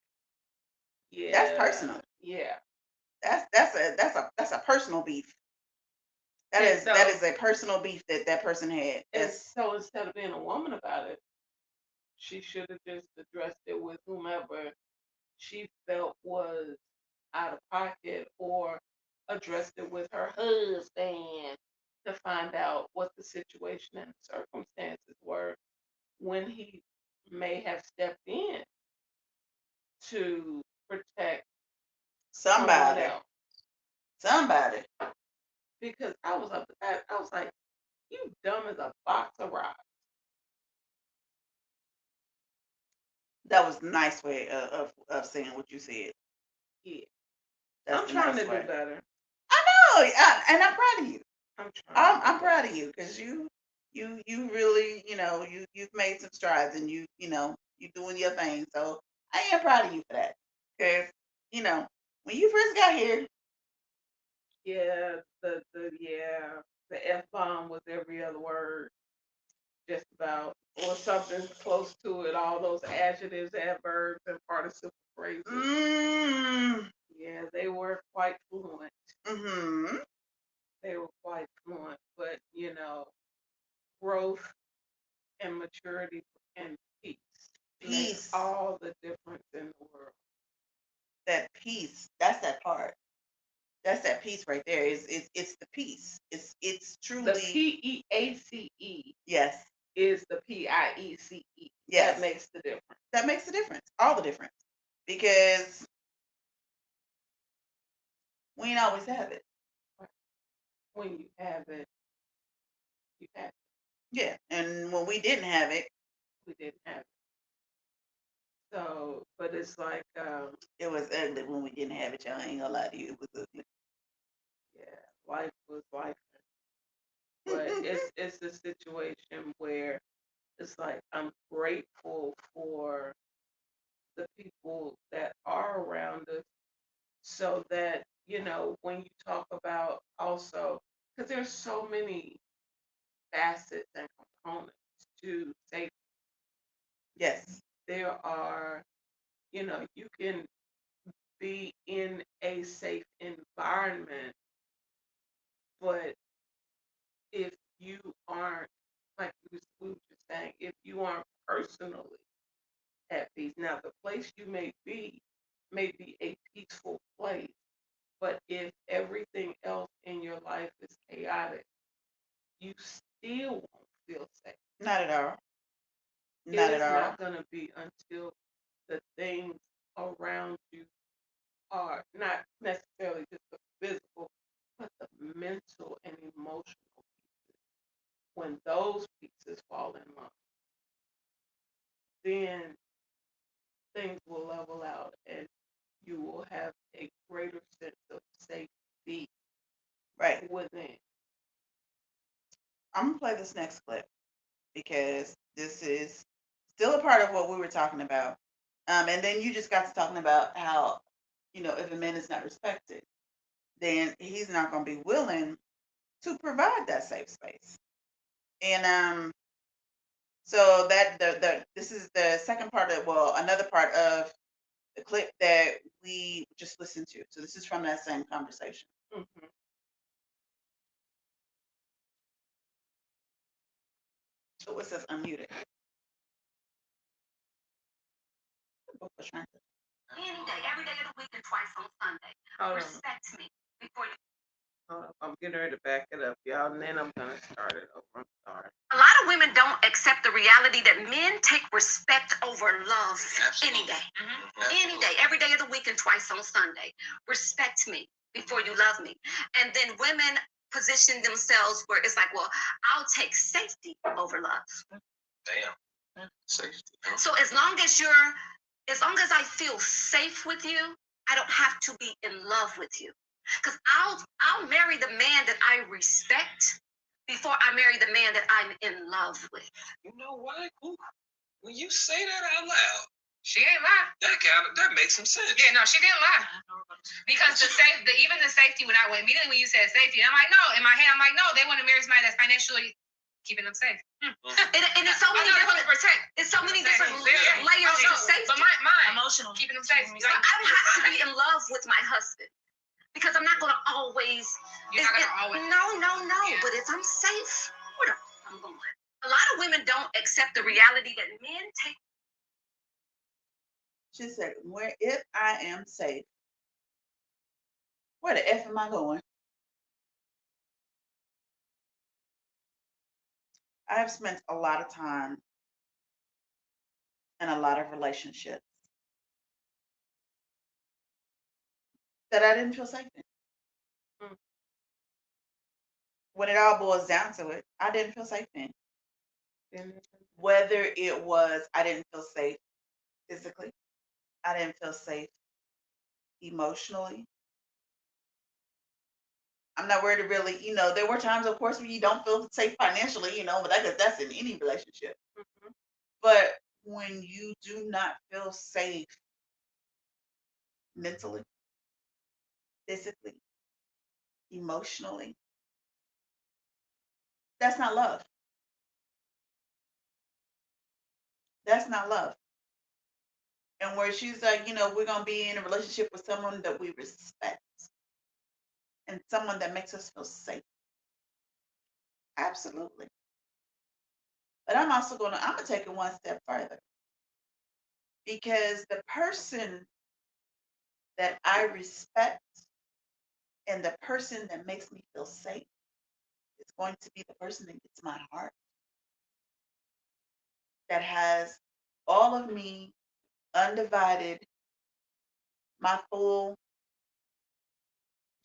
Speaker 2: That's
Speaker 1: yeah,
Speaker 2: personal.
Speaker 1: yeah.
Speaker 2: That's a personal beef. That
Speaker 1: And
Speaker 2: is that
Speaker 1: so,
Speaker 2: is a personal beef that person had.
Speaker 1: and
Speaker 2: That's
Speaker 1: so instead of being a woman about it, she should have just addressed it with whomever she felt was out of pocket, or addressed it with her husband to find out what the situation and circumstances were when he may have stepped in to protect someone
Speaker 2: somebody.
Speaker 1: else.
Speaker 2: Somebody.
Speaker 1: Because I was like, you dumb as a box of rocks.
Speaker 2: That was a nice way of saying what you said.
Speaker 1: Yeah,
Speaker 2: That's
Speaker 1: I'm
Speaker 2: the
Speaker 1: trying
Speaker 2: nice
Speaker 1: to do
Speaker 2: way.
Speaker 1: better.
Speaker 2: I know, and I'm proud of you.
Speaker 1: I'm trying to
Speaker 2: I'm
Speaker 1: do
Speaker 2: proud
Speaker 1: better.
Speaker 2: of you because you really you've made some strides, and you're doing your thing. So I am proud of you for that. Because, when you first got here,
Speaker 1: Yeah, the F-bomb was every other word, just about, or something close to it. All those adjectives, adverbs, and participle phrases. Yeah, they were quite fluent.
Speaker 2: mm-hmm.
Speaker 1: They were quite fluent, but growth and maturity and peace make
Speaker 2: Peace.
Speaker 1: all the difference in the world.
Speaker 2: That peace. That's that part. That's that piece right there. It's the piece. It's
Speaker 1: The
Speaker 2: truly
Speaker 1: PEACE
Speaker 2: yes.
Speaker 1: is the PIECE.
Speaker 2: Yes.
Speaker 1: That makes the difference.
Speaker 2: That makes the difference. All the difference. Because we ain't always have it.
Speaker 1: When you have it, you have it.
Speaker 2: Yeah. And when we didn't have it,
Speaker 1: We didn't have it. So, but it's like,
Speaker 2: it was ugly when we didn't have it, y'all. I ain't gonna lie to you. It was ugly.
Speaker 1: yeah, life was life. But it's a situation where it's like I'm grateful for the people that are around us, so that when you talk about also, because there's so many facets and components to safety.
Speaker 2: Yes.
Speaker 1: There are, you can be in a safe environment, but if you aren't, like we were just saying, if you aren't personally at peace, now the place you may be a peaceful place, but if everything else in your life is chaotic, you still won't feel safe.
Speaker 2: Not at all.
Speaker 1: It
Speaker 2: Not
Speaker 1: is
Speaker 2: at all.
Speaker 1: not going to be until the things around you are not necessarily just the physical, but the mental and emotional pieces. When those pieces fall in line, then things will level out and you will have a greater sense of safety
Speaker 2: Right.
Speaker 1: within.
Speaker 2: I'm gonna play this next clip because this is still a part of what we were talking about. And then you just got to talking about how, if a man is not respected, then he's not going to be willing to provide that safe space. And so that this is the second part of, well, another part of the clip that we just listened to. So this is from that same conversation.
Speaker 1: Mhm.
Speaker 2: So it says unmuted. Book was trying to-
Speaker 4: Any day, every day of the week, and twice on Sunday.
Speaker 1: Hold on.
Speaker 4: Respect me before you.
Speaker 1: I'm getting ready to back it up, y'all, and then I'm gonna start it over. I'm sorry.
Speaker 4: A lot of women don't accept the reality that men take respect over love any
Speaker 3: Absolutely.
Speaker 4: day.
Speaker 3: Absolutely.
Speaker 4: Any day, every day of the week, and twice on Sunday. Respect me before you love me. And then women position themselves where it's like, well, I'll take safety over love.
Speaker 3: Damn. Safety. Huh?
Speaker 4: So as long as I feel safe with you, I don't have to be in love with you. Because I'll marry the man that I respect before I marry the man that I'm in love with.
Speaker 3: You know what? Ooh, when you say that out loud,
Speaker 5: She ain't lie.
Speaker 3: that makes some sense.
Speaker 5: Yeah, no, she didn't lie. Because even the safety when immediately when you said safety, I'm like, no, in my head, I'm like, no, they want to marry somebody that's financially keeping them safe.
Speaker 4: And it's so many different it's so many different layers to safety.
Speaker 5: But mine,
Speaker 6: Emotional.
Speaker 5: keeping them safe.
Speaker 4: So I don't have to be in love with my husband because I'm not gonna always.
Speaker 5: You're not gonna always.
Speaker 4: No.
Speaker 5: Yeah.
Speaker 4: But if I'm safe, where the fuck I'm going? A lot of women don't accept the reality that men take.
Speaker 2: She said, if I am safe, where the F am I going? I have spent a lot of time in a lot of relationships that I didn't feel safe in.
Speaker 1: Mm.
Speaker 2: When it all boils down to it, I didn't feel safe in.
Speaker 1: Then
Speaker 2: Whether it was I didn't feel safe physically, I didn't feel safe emotionally. I'm not worried to really, there were times, of course, when you don't feel safe financially, but that's in any relationship.
Speaker 1: Mhm.
Speaker 2: But when you do not feel safe mentally, physically, emotionally. That's not love. That's not love. And where she's like, we're gonna be in a relationship with someone that we respect and someone that makes us feel safe. Absolutely. But I'm gonna take it one step further because the person that I respect and the person that makes me feel safe is going to be the person that gets my heart, that has all of me undivided, my full,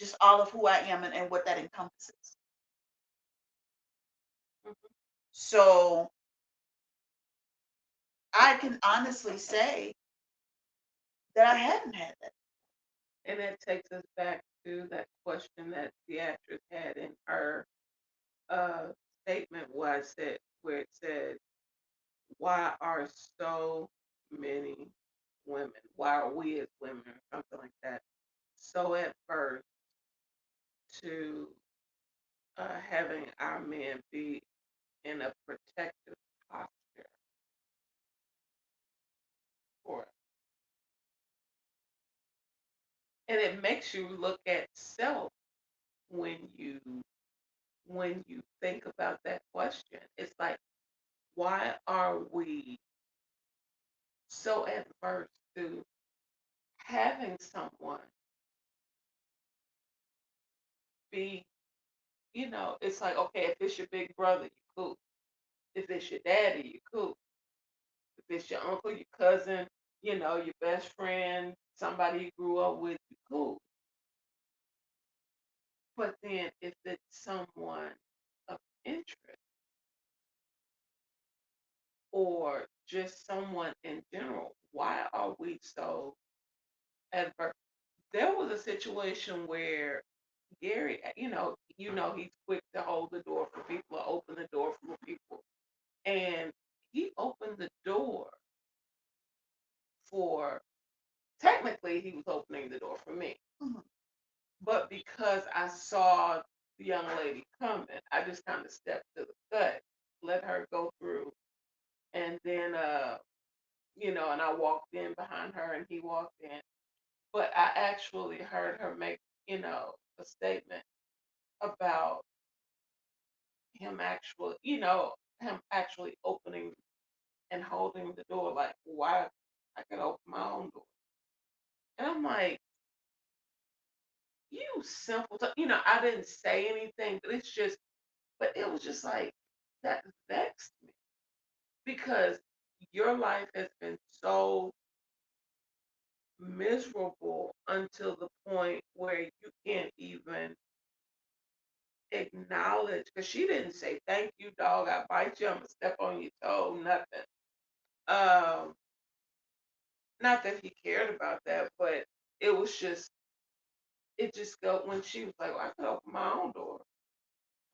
Speaker 2: just all of who I am and what that encompasses.
Speaker 1: Mhm.
Speaker 2: So I can honestly say that I haven't had that.
Speaker 1: And that takes us back to that question that the actress had in her uh, statement, where it said, "Why are so many women? Why are we as women, or something like that, so adverse to having our men be in a protective posture for us?" And it makes you look at self when you think about that question. It's like, why are we so adverse to having someone be, it's like, okay, if it's your big brother, you cool. If it's your daddy, you cool. If it's your uncle, your cousin, your best friend, somebody you grew up with, you cool. But then if it's someone of interest or just someone in general, why are we so adverse? There was a situation where Gary, he's quick to hold the door for people or open the door for people. And he opened the door for, technically, he was opening the door for me.
Speaker 2: Mhm.
Speaker 1: But because I saw the young lady coming, I just kind of stepped to the cut, let her go through. And then, and I walked in behind her and he walked in. But I actually heard her make, a statement about him actually opening and holding the door, like, why I can open my own door. And I'm like, you simple, I didn't say anything, but it was just like, that vexed me because your life has been so miserable until the point where you can't even acknowledge, because she didn't say, thank you, dog, I bite you, I'm gonna step on your toe, nothing. Um, Not that he cared about that, but it was just, it just go when she was like, well, I could open my own door.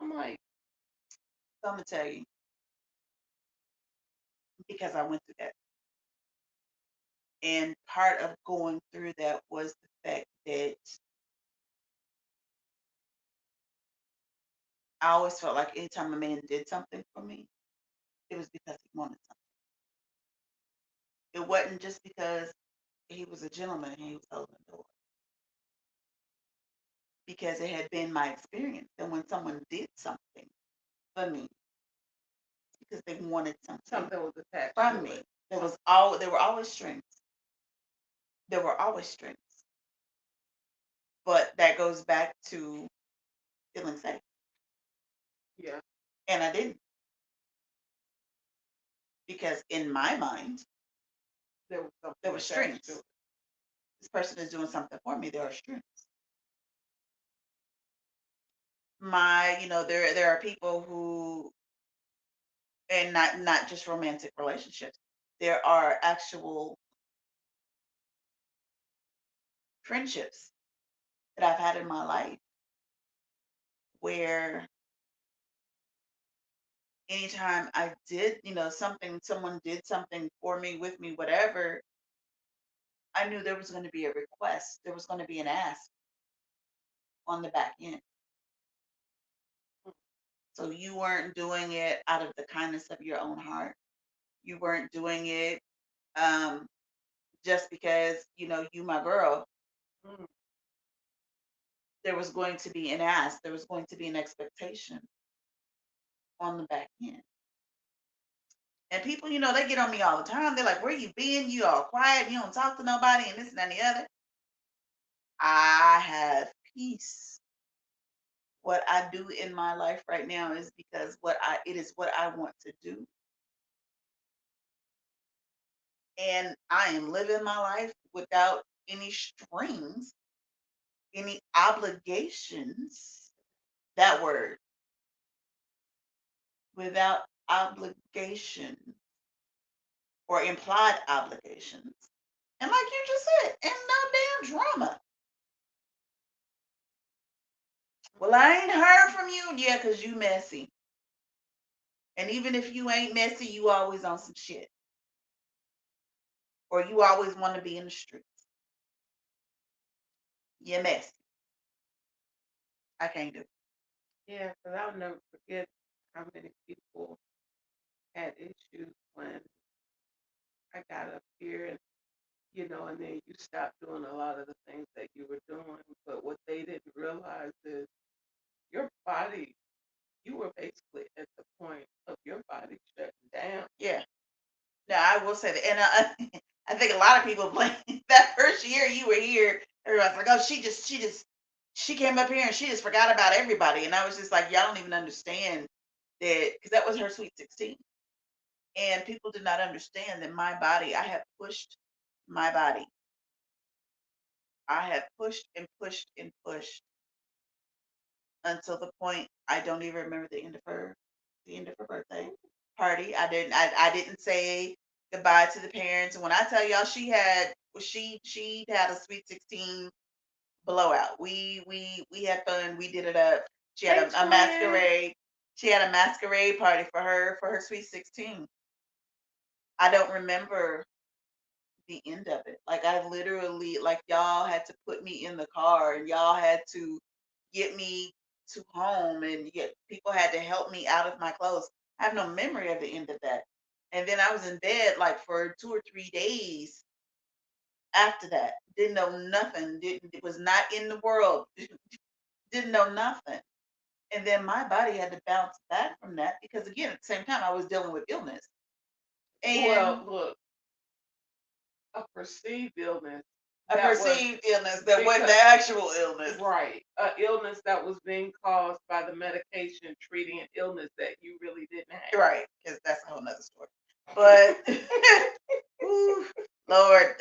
Speaker 1: I'm like,
Speaker 2: So I'm gonna tell you because I went through that. And part of going through that was the fact that I always felt like anytime a man did something for me, it was because he wanted something. It wasn't just because he was a gentleman and he was holding the door. Because it had been my experience that when someone did something for me, it's because they wanted something
Speaker 1: something was attached
Speaker 2: from
Speaker 1: to
Speaker 2: me.
Speaker 1: it.
Speaker 2: There were always strings. There were always strings. But that goes back to feeling safe.
Speaker 1: Yeah,
Speaker 2: And I didn't. Because in my mind,
Speaker 1: there was something
Speaker 2: there were
Speaker 1: attached
Speaker 2: strings.
Speaker 1: to it.
Speaker 2: This person is doing something for me. There are strings. There are people who, and not just romantic relationships. There are actual friendships that I've had in my life where anytime I did, someone did something for me, with me, whatever, I knew there was going to be a request. There was going to be an ask on the back end. So you weren't doing it out of the kindness of your own heart. You weren't doing it um, just because, you my girl.
Speaker 1: Mm.
Speaker 2: There was going to be an ask. There was going to be an expectation on the back end. And people, they get on me all the time. They're like, where you been? You all quiet. You don't talk to nobody and this and that and the other. I have peace. What I do in my life right now is because it is what I want to do. And I am living my life without any strings, any obligations. That word, without obligation or implied obligations. And like you just said, and no damn drama. Well, I ain't heard from you. Yeah, because you messy. And even if you ain't messy, you always on some shit. Or you always want to be in the streets. You're messy. I can't do it.
Speaker 1: Yeah, because I'll never forget how many people had issues when I got up here and and then you stopped doing a lot of the things that you were doing. But what they didn't realize is your body, you were basically at the point of your body shutting down.
Speaker 2: Yeah. Now I will say that, and I think a lot of people blame that first year you were here. Everybody's like, "Oh, she came up here and she just forgot about everybody." And I was just like, "Y'all don't even understand that," because that was her sweet 16, and people did not understand that my body. I have pushed my body. I have pushed and pushed and pushed until the point I don't even remember the end of her birthday party. I didn't say goodbye to the parents. And when I tell y'all she had a sweet 16 blowout. We had fun. We did it up. She had
Speaker 1: Hey,
Speaker 2: a
Speaker 1: twin.
Speaker 2: masquerade. She had a masquerade party for her sweet 16. I don't remember the end of it. Like I literally, like y'all had to put me in the car and y'all had to get me to home and yet people had to help me out of my clothes. I have no memory of the end of that. And then I was in bed like for 2 or 3 days after that. Didn't know nothing. Didn't was not in the world. Didn't know nothing. And then my body had to bounce back from that because again, at the same time I was dealing with illness. And
Speaker 1: Well, look, a perceived illness.
Speaker 2: a
Speaker 1: that was
Speaker 2: perceived illness that wasn't the
Speaker 1: because-
Speaker 2: actual illness.
Speaker 1: Right. An illness that was being caused by the medication treating an illness that you really didn't have.
Speaker 2: Right, because that's a whole nother story. But ooh, Lord,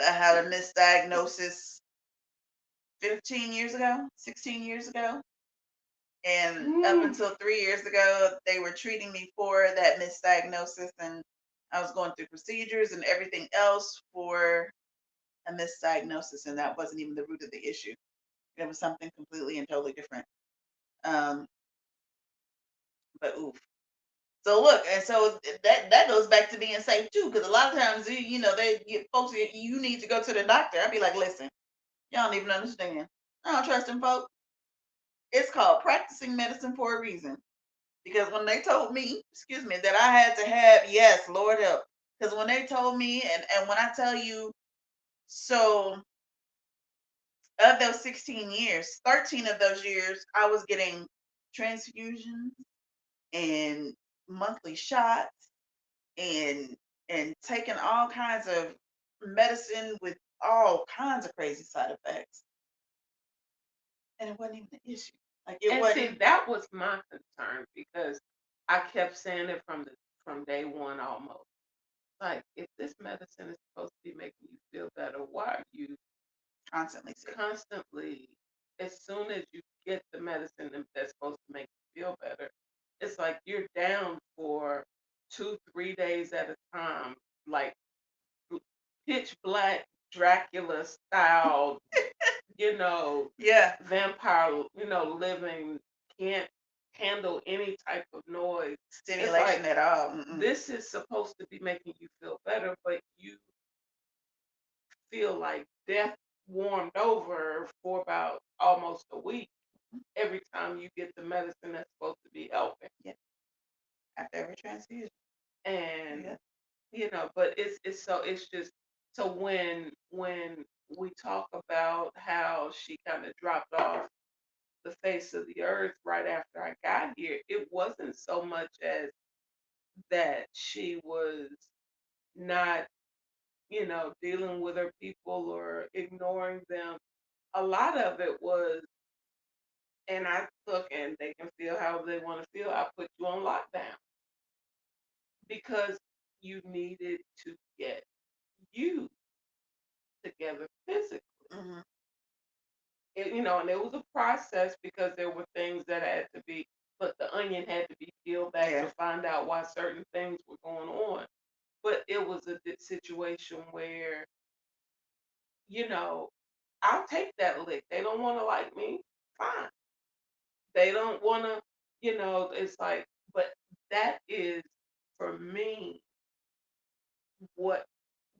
Speaker 2: I had a misdiagnosis 15 years ago, 16 years ago. And up until 3 years ago, they were treating me for that misdiagnosis, and I was going through procedures and everything else for a misdiagnosis, and that wasn't even the root of the issue. It was something completely and totally different. Um, but oof. So look, and so that goes back to being safe too, because a lot of times folks you need to go to the doctor. I'd be like, listen, y'all don't even understand. I don't trust them folks. It's called practicing medicine for a reason. Because when they told me, excuse me, that I had to have, yes, Lord help. Because when they told me, and when I tell you, so of those 16 years, 13 of those years, I was getting transfusions and monthly shots and taking all kinds of medicine with all kinds of crazy side effects. And it wasn't even an issue. Like it
Speaker 1: And see,
Speaker 2: wasn't.
Speaker 1: that was my concern because I kept saying it from day one almost. Like, if this medicine is supposed to be making you feel better, why are you
Speaker 2: Constantly sick.
Speaker 1: constantly, as soon as you get the medicine that's supposed to make you feel better, it's like you're down for 2, 3 days at a time, like pitch black Dracula style,
Speaker 2: Yeah.
Speaker 1: vampire, living, can't handle any type of noise.
Speaker 2: Stimulation
Speaker 1: like
Speaker 2: at all. Mm-mm.
Speaker 1: This is supposed to be making you feel better, but you feel like death warmed over for about almost a week every time you get the medicine that's supposed to be helping.
Speaker 2: After every transfusion.
Speaker 1: And
Speaker 2: Yeah.
Speaker 1: but it's just so when we talk about how she kind of dropped off the face of the earth right after I got here, it wasn't so much as that she was not, dealing with her people or ignoring them. A lot of it was, and I look, and they can feel how they want to feel. I put you on lockdown because you needed to get you together physically.
Speaker 2: Hmm.
Speaker 1: And it was a process because there were things that had to be, but the onion had to be peeled back
Speaker 2: Yeah.
Speaker 1: to find out why certain things were going on. But it was a situation where, you know, I'll take that lick. They don't want to like me, fine. They don't want to, it's like, but that is for me what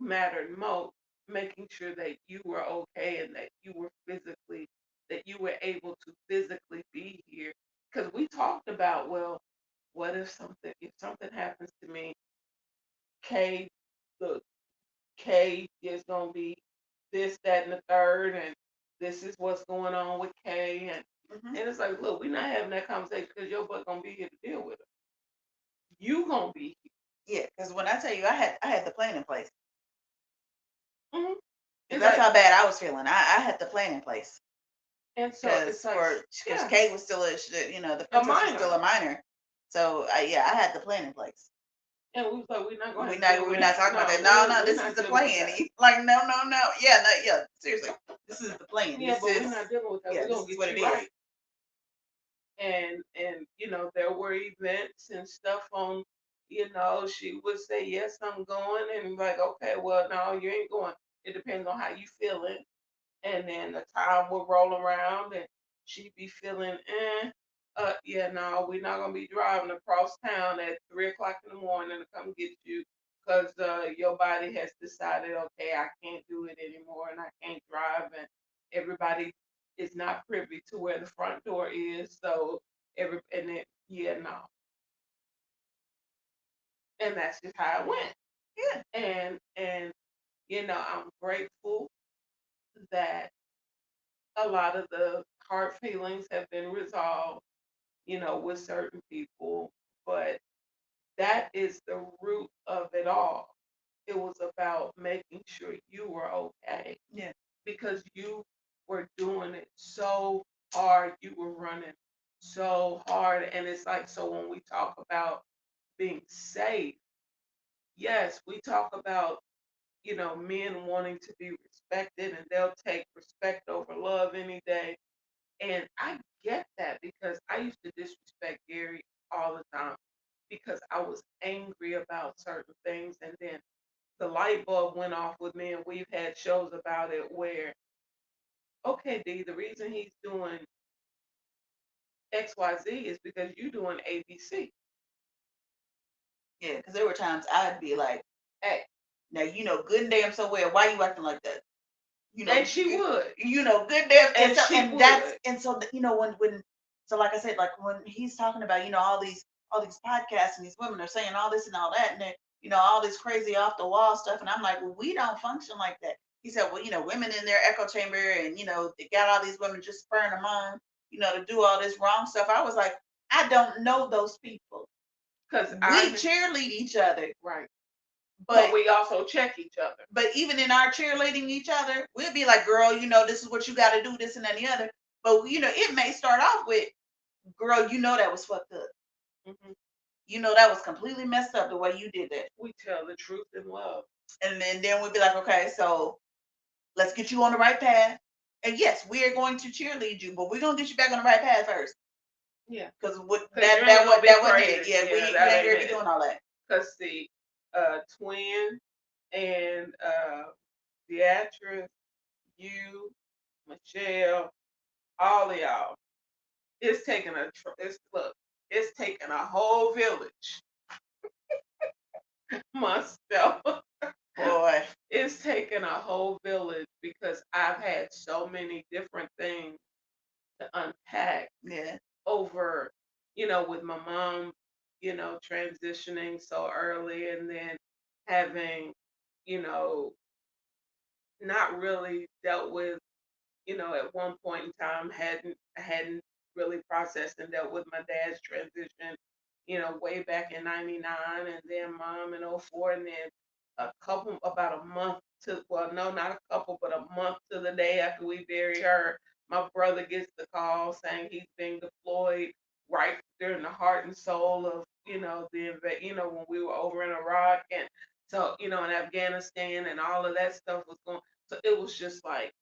Speaker 1: mattered most, making sure that you were okay and that you were able to physically be here. Because we talked about, well, what if something happens to me, Kay, the Kay is gonna be this, that, and the third, and this is what's going on with Kay, and
Speaker 2: Hmm.
Speaker 1: it's like, look, we're not having that conversation because your butt gonna be here to deal with it. You gonna be
Speaker 2: Yeah, because when I tell you, I had the plan in place.
Speaker 1: here.
Speaker 2: 'Cause
Speaker 1: It's
Speaker 2: that's
Speaker 1: like,
Speaker 2: how bad I was feeling. I had the plan in place
Speaker 1: and so it's
Speaker 2: because
Speaker 1: like,
Speaker 2: because
Speaker 1: yeah,
Speaker 2: Kate was still the
Speaker 1: a
Speaker 2: princess was still
Speaker 1: minor.
Speaker 2: a minor. So I had the plan in place.
Speaker 1: And we was like, we're not going
Speaker 2: We're
Speaker 1: to
Speaker 2: not
Speaker 1: deal with
Speaker 2: we're not
Speaker 1: that.
Speaker 2: talking about that.
Speaker 1: No,
Speaker 2: No, no,
Speaker 1: we're
Speaker 2: this is
Speaker 1: not
Speaker 2: the
Speaker 1: dealing with
Speaker 2: plan.
Speaker 1: that.
Speaker 2: He's like, no, no, no. Yeah, no, yeah. Seriously. This is the plan.
Speaker 1: Yeah,
Speaker 2: This
Speaker 1: but
Speaker 2: is
Speaker 1: we're not dealing with that.
Speaker 2: yeah,
Speaker 1: We're
Speaker 2: this
Speaker 1: gonna
Speaker 2: is
Speaker 1: get
Speaker 2: what it
Speaker 1: you
Speaker 2: is.
Speaker 1: right. And there were events and stuff on. She would say, yes, I'm going, and like, okay, well, no, you ain't going. It depends on how you feeling. And then the time would roll around, and she'd be feeling, yeah, no, we're not gonna be driving across town at 3 o'clock in the morning to come get you because your body has decided, okay, I can't do it anymore, and I can't drive, and everybody is not privy to where the front door is, so yeah, no, and that's just how it went.
Speaker 2: Yeah.
Speaker 1: And I'm grateful that a lot of the hard feelings have been resolved, with certain people, but that is the root of it all. It was about making sure you were okay
Speaker 2: Yeah.
Speaker 1: because you were doing it so hard, you were running so hard. And it's like, so when we talk about being safe, yes, we talk about, men wanting to be respected and they'll take respect over love any day. And I get that because I used to disrespect Gary all the time because I was angry about certain things. And then the light bulb went off with me, and we've had shows about it where, okay, D, the reason he's doing XYZ is because you're doing ABC.
Speaker 2: Yeah. Because there were times I'd be like, hey, now good and damn so well, why you acting like that?
Speaker 1: And she would.
Speaker 2: Good damn
Speaker 1: And
Speaker 2: so
Speaker 1: she
Speaker 2: that's
Speaker 1: would.
Speaker 2: and so when so like I said, like when he's talking about, all these podcasts and these women are saying all this and all that, and then, all this crazy off the wall stuff. And I'm like, well, we don't function like that. He said, well, women in their echo chamber, and they got all these women just spurring them on, to do all this wrong stuff. I was like, I don't know those people.
Speaker 1: Because
Speaker 2: We cheerlead each other,
Speaker 1: right.
Speaker 2: but
Speaker 1: But we also check each other.
Speaker 2: but even in our cheerleading each other, we'll be like, girl, this is what you got to do, this and that and the other. But it may start off with, girl, that was fucked up.
Speaker 1: Hmm.
Speaker 2: That was completely messed up the way you did that.
Speaker 1: We tell the truth in love.
Speaker 2: And then we'll be like, okay, so let's get you on the right path. And yes, we are going to cheerlead you, but we're gonna get you back on the right path first.
Speaker 1: Yeah.
Speaker 2: Because
Speaker 1: you ain't gonna be
Speaker 2: that wasn't
Speaker 1: crazy.
Speaker 2: it. Yeah,
Speaker 1: Yeah,
Speaker 2: you ain't
Speaker 1: that
Speaker 2: gonna
Speaker 1: ain't
Speaker 2: be
Speaker 1: it.
Speaker 2: doing all that.
Speaker 1: Because the twin and Beatrice, you, Michelle, all of y'all, it's taking it's taking a whole village. Myself.
Speaker 2: Boy.
Speaker 1: It's it's taken a whole village because I've had so many different things to unpack
Speaker 2: Yeah.
Speaker 1: over, with my mom, transitioning so early and then having, you know, not really dealt with, at one point in time hadn't really processed and dealt with my dad's transition, way back in '99, and then mom in '04, and then about a month to, well, no, not a couple, but a month to the day after we buried her, my brother gets the call saying he's being deployed right during the heart and soul of, when we were over in Iraq, and so, in Afghanistan, and all of that stuff was going. So it was just like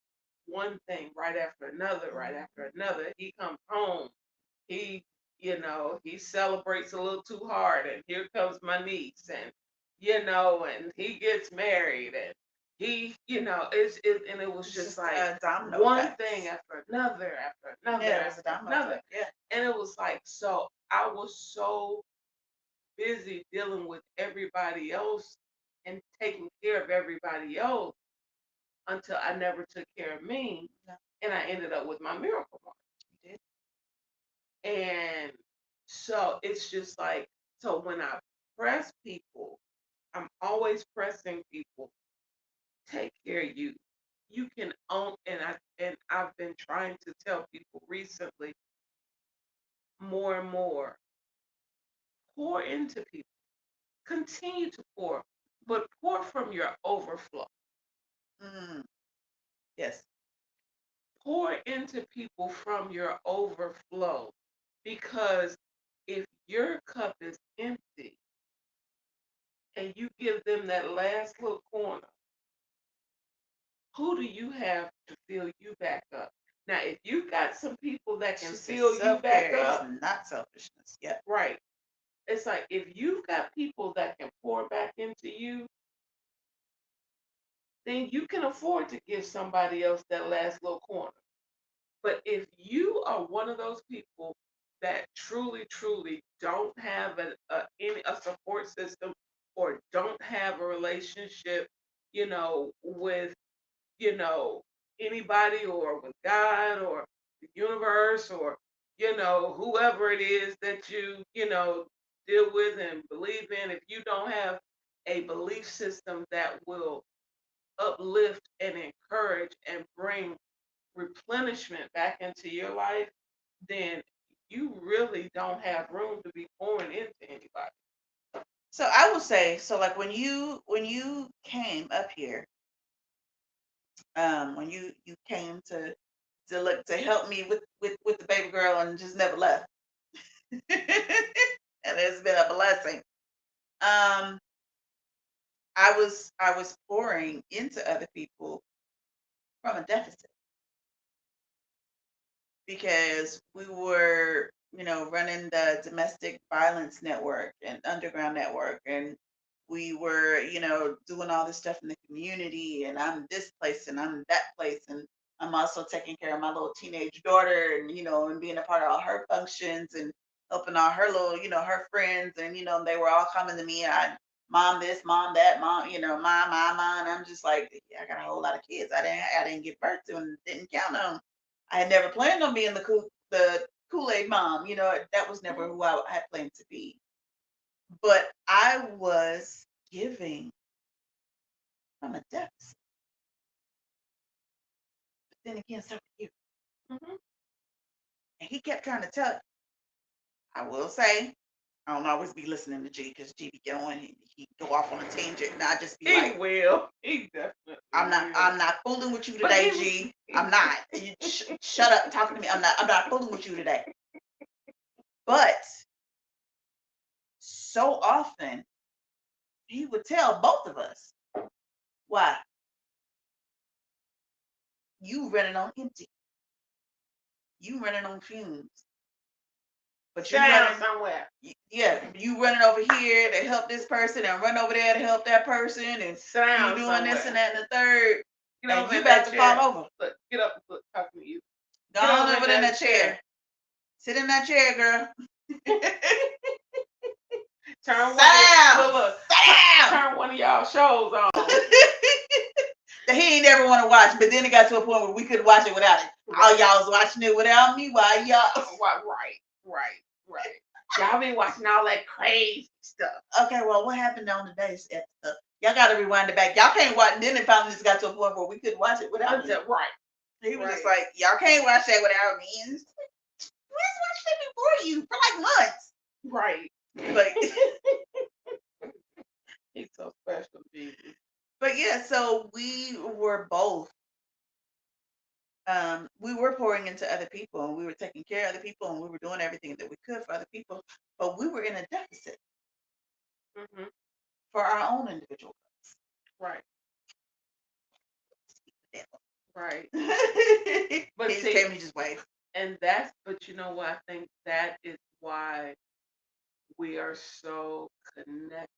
Speaker 1: one thing right after another, right after another. He comes home, he, he celebrates a little too hard, and here comes my niece, and and he gets married, and and it was
Speaker 2: It's
Speaker 1: just
Speaker 2: just
Speaker 1: like
Speaker 2: a domino
Speaker 1: one
Speaker 2: effect.
Speaker 1: thing after another, after another,
Speaker 2: Yeah, it's a
Speaker 1: after
Speaker 2: domino
Speaker 1: another,
Speaker 2: effect. Yeah.
Speaker 1: and it was like, so I was so busy dealing with everybody else and taking care of everybody else until I never took care of me,
Speaker 2: Yeah.
Speaker 1: and I ended up with my miracle mom.
Speaker 2: You did.
Speaker 1: And so it's just like, so when I press people, I'm always pressing people, take care of you. You can own, and I've been trying to tell people recently more and more, pour into people. Continue to pour, but pour from your overflow.
Speaker 2: Mm. Yes.
Speaker 1: Pour into people from your overflow, because if your cup is empty and you give them that last little corner, who do you have to fill you back up? Now, if you got some people that can
Speaker 2: She said
Speaker 1: fill you back
Speaker 2: self-care
Speaker 1: up,
Speaker 2: is not selfishness. Yeah.
Speaker 1: right? It's like, if you've got people that can pour back into you, then you can afford to give somebody else that last little corner. But if you are one of those people that truly, truly don't have a support system, or don't have a relationship, with, you know, anybody, or with God, or the universe, or, whoever it is that you deal with and believe in, if you don't have a belief system that will uplift and encourage and bring replenishment back into your life, then you really don't have room to be pouring into anybody.
Speaker 2: So I will say, so like when you came up here, when you came to look to help me with the baby girl and just never left. And it's been a blessing. Um, I was pouring into other people from a deficit because we were, running the domestic violence network and underground network, and we were, doing all this stuff in the community, and I'm this place and I'm that place, and I'm also taking care of my little teenage daughter, and and being a part of all her functions and helping all her little, her friends, and they were all coming to me. Mom this, mom that, mom, mom, and I'm just like, yeah, I got a whole lot of kids. I didn't give birth to and didn't count on. I had never planned on being the Kool-Aid mom. That was never who I had planned to be. But I was giving from a deficit. But then again, so did you.
Speaker 1: Hmm.
Speaker 2: And he kept trying to tell. I will say, I don't always be listening to G, because G be going, he go off on a tangent, and I just be
Speaker 1: He
Speaker 2: like,
Speaker 1: will. He definitely
Speaker 2: I'm
Speaker 1: will.
Speaker 2: not fooling with you
Speaker 1: But
Speaker 2: today,
Speaker 1: he was-
Speaker 2: G. I'm not. You shut up talking to me. I'm not fooling with you today. But so often he would tell both of us, why? You running on empty. You running on fumes. But you
Speaker 1: Sit down
Speaker 2: running,
Speaker 1: somewhere.
Speaker 2: yeah, you running over here to help this person and run over there to help that person, and
Speaker 1: Sit down
Speaker 2: you doing
Speaker 1: somewhere.
Speaker 2: this and that and the third,
Speaker 1: Get
Speaker 2: and
Speaker 1: over
Speaker 2: you
Speaker 1: in
Speaker 2: about
Speaker 1: that
Speaker 2: to
Speaker 1: chair.
Speaker 2: fall over.
Speaker 1: Look, get up. Look, talking to you.
Speaker 2: Go
Speaker 1: Get
Speaker 2: on
Speaker 1: over
Speaker 2: over in that chair. Sit in that chair, girl.
Speaker 1: Turn
Speaker 2: Sit down.
Speaker 1: look,
Speaker 2: Sit down.
Speaker 1: turn one of y'all shows on.
Speaker 2: that he ain't ever want to watch. But then it got to a point where we couldn't watch it without it. All y'all was watching it without me. Why y'all?
Speaker 1: Right. Y'all be watching all that crazy stuff.
Speaker 2: Okay, well, what happened on today's episode? Y'all got to rewind it back. Y'all can't watch. Then it finally just got to a point where we couldn't watch it without me.
Speaker 1: Right.
Speaker 2: He was just
Speaker 1: Right.
Speaker 2: like, y'all can't watch that without me. And it's like, we just watched it before you for like months.
Speaker 1: Right.
Speaker 2: But
Speaker 1: He's so special, Jesus.
Speaker 2: but yeah, so we were both we were pouring into other people and we were taking care of other people and we were doing everything that we could for other people, but we were in a deficit
Speaker 1: Mm-hmm.
Speaker 2: for our own individual
Speaker 1: Right. Right.
Speaker 2: goals.
Speaker 1: But
Speaker 2: He
Speaker 1: see-
Speaker 2: came, he just waved.
Speaker 1: And that's, but you know what? I think that is why we are so connected.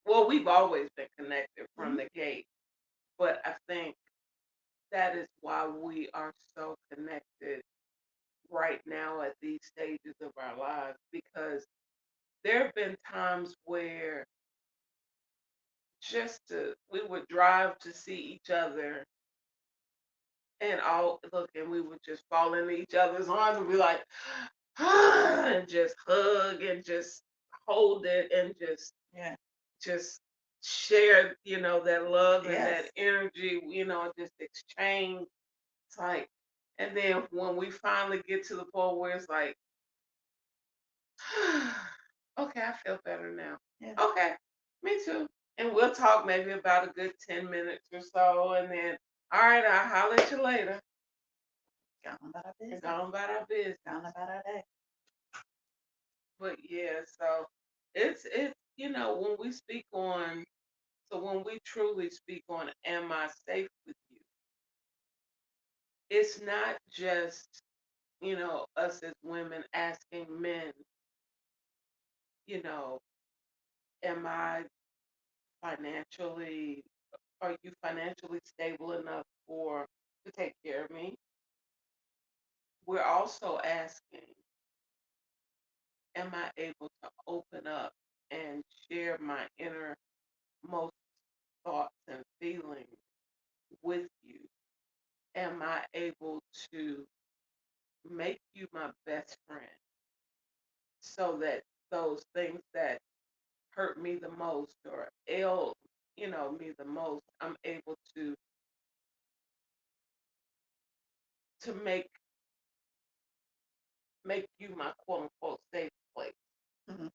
Speaker 1: Well, we've always been connected from the gate, but I think that is why we are so connected right now at these stages of our lives, because there have been times where we would drive to see each other and and we would just fall into each other's arms and be like, and just hug and just hold it and just share, that love and that
Speaker 2: Yes.
Speaker 1: energy, just exchange. It's like, and then when we finally get to the point where it's like, okay, I feel better now.
Speaker 2: Yeah.
Speaker 1: Okay, me too. And we'll talk maybe about a good 10 minutes or so, and then, all right, I'll holler at you later.
Speaker 2: Gone about our business.
Speaker 1: Gone about our business.
Speaker 2: Gone about our day.
Speaker 1: But yeah, so it's when we speak on, so when we truly speak on, am I safe with you? It's not just, us as women asking men, am I financially, are you financially stable enough to take care of me? We're also asking, am I able to open up and share my innermost thoughts and feelings with you? Am I able to make you my best friend so that those things that hurt me the most or ail, me the most, I'm able to make you my quote unquote safe place.
Speaker 2: Mhm.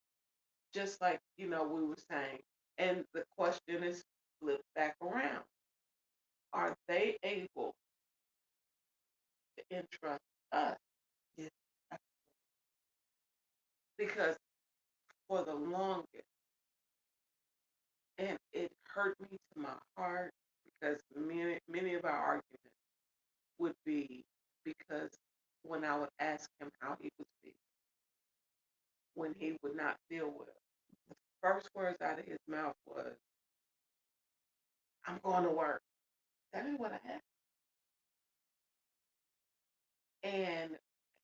Speaker 1: Just like, we were saying. And the question is flipped back around. Are they able to entrust us?
Speaker 2: Yeah.
Speaker 1: Because for the longest, and it hurt me to my heart, because many of our arguments would be because when I would ask him how he was feeling, when he would not feel well, the first words out of his mouth was, I'm going to work. That is what I had. And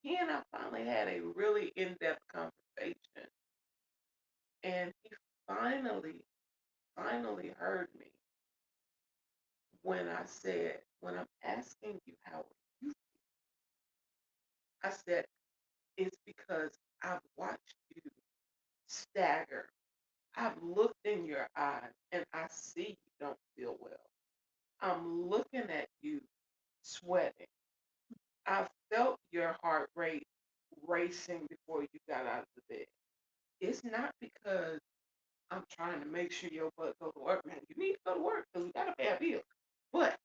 Speaker 1: he and I finally had a really in-depth conversation. And he finally heard me when I said, when I'm asking you how you feel, I said, it's because I've watched you stagger. I've looked in your eyes and I see you don't feel well. I'm looking at you sweating. I felt your heart rate racing before you got out of the bed. It's not because I'm trying to make sure your butt go to work, man. You need to go to work because we got to pay a bill. But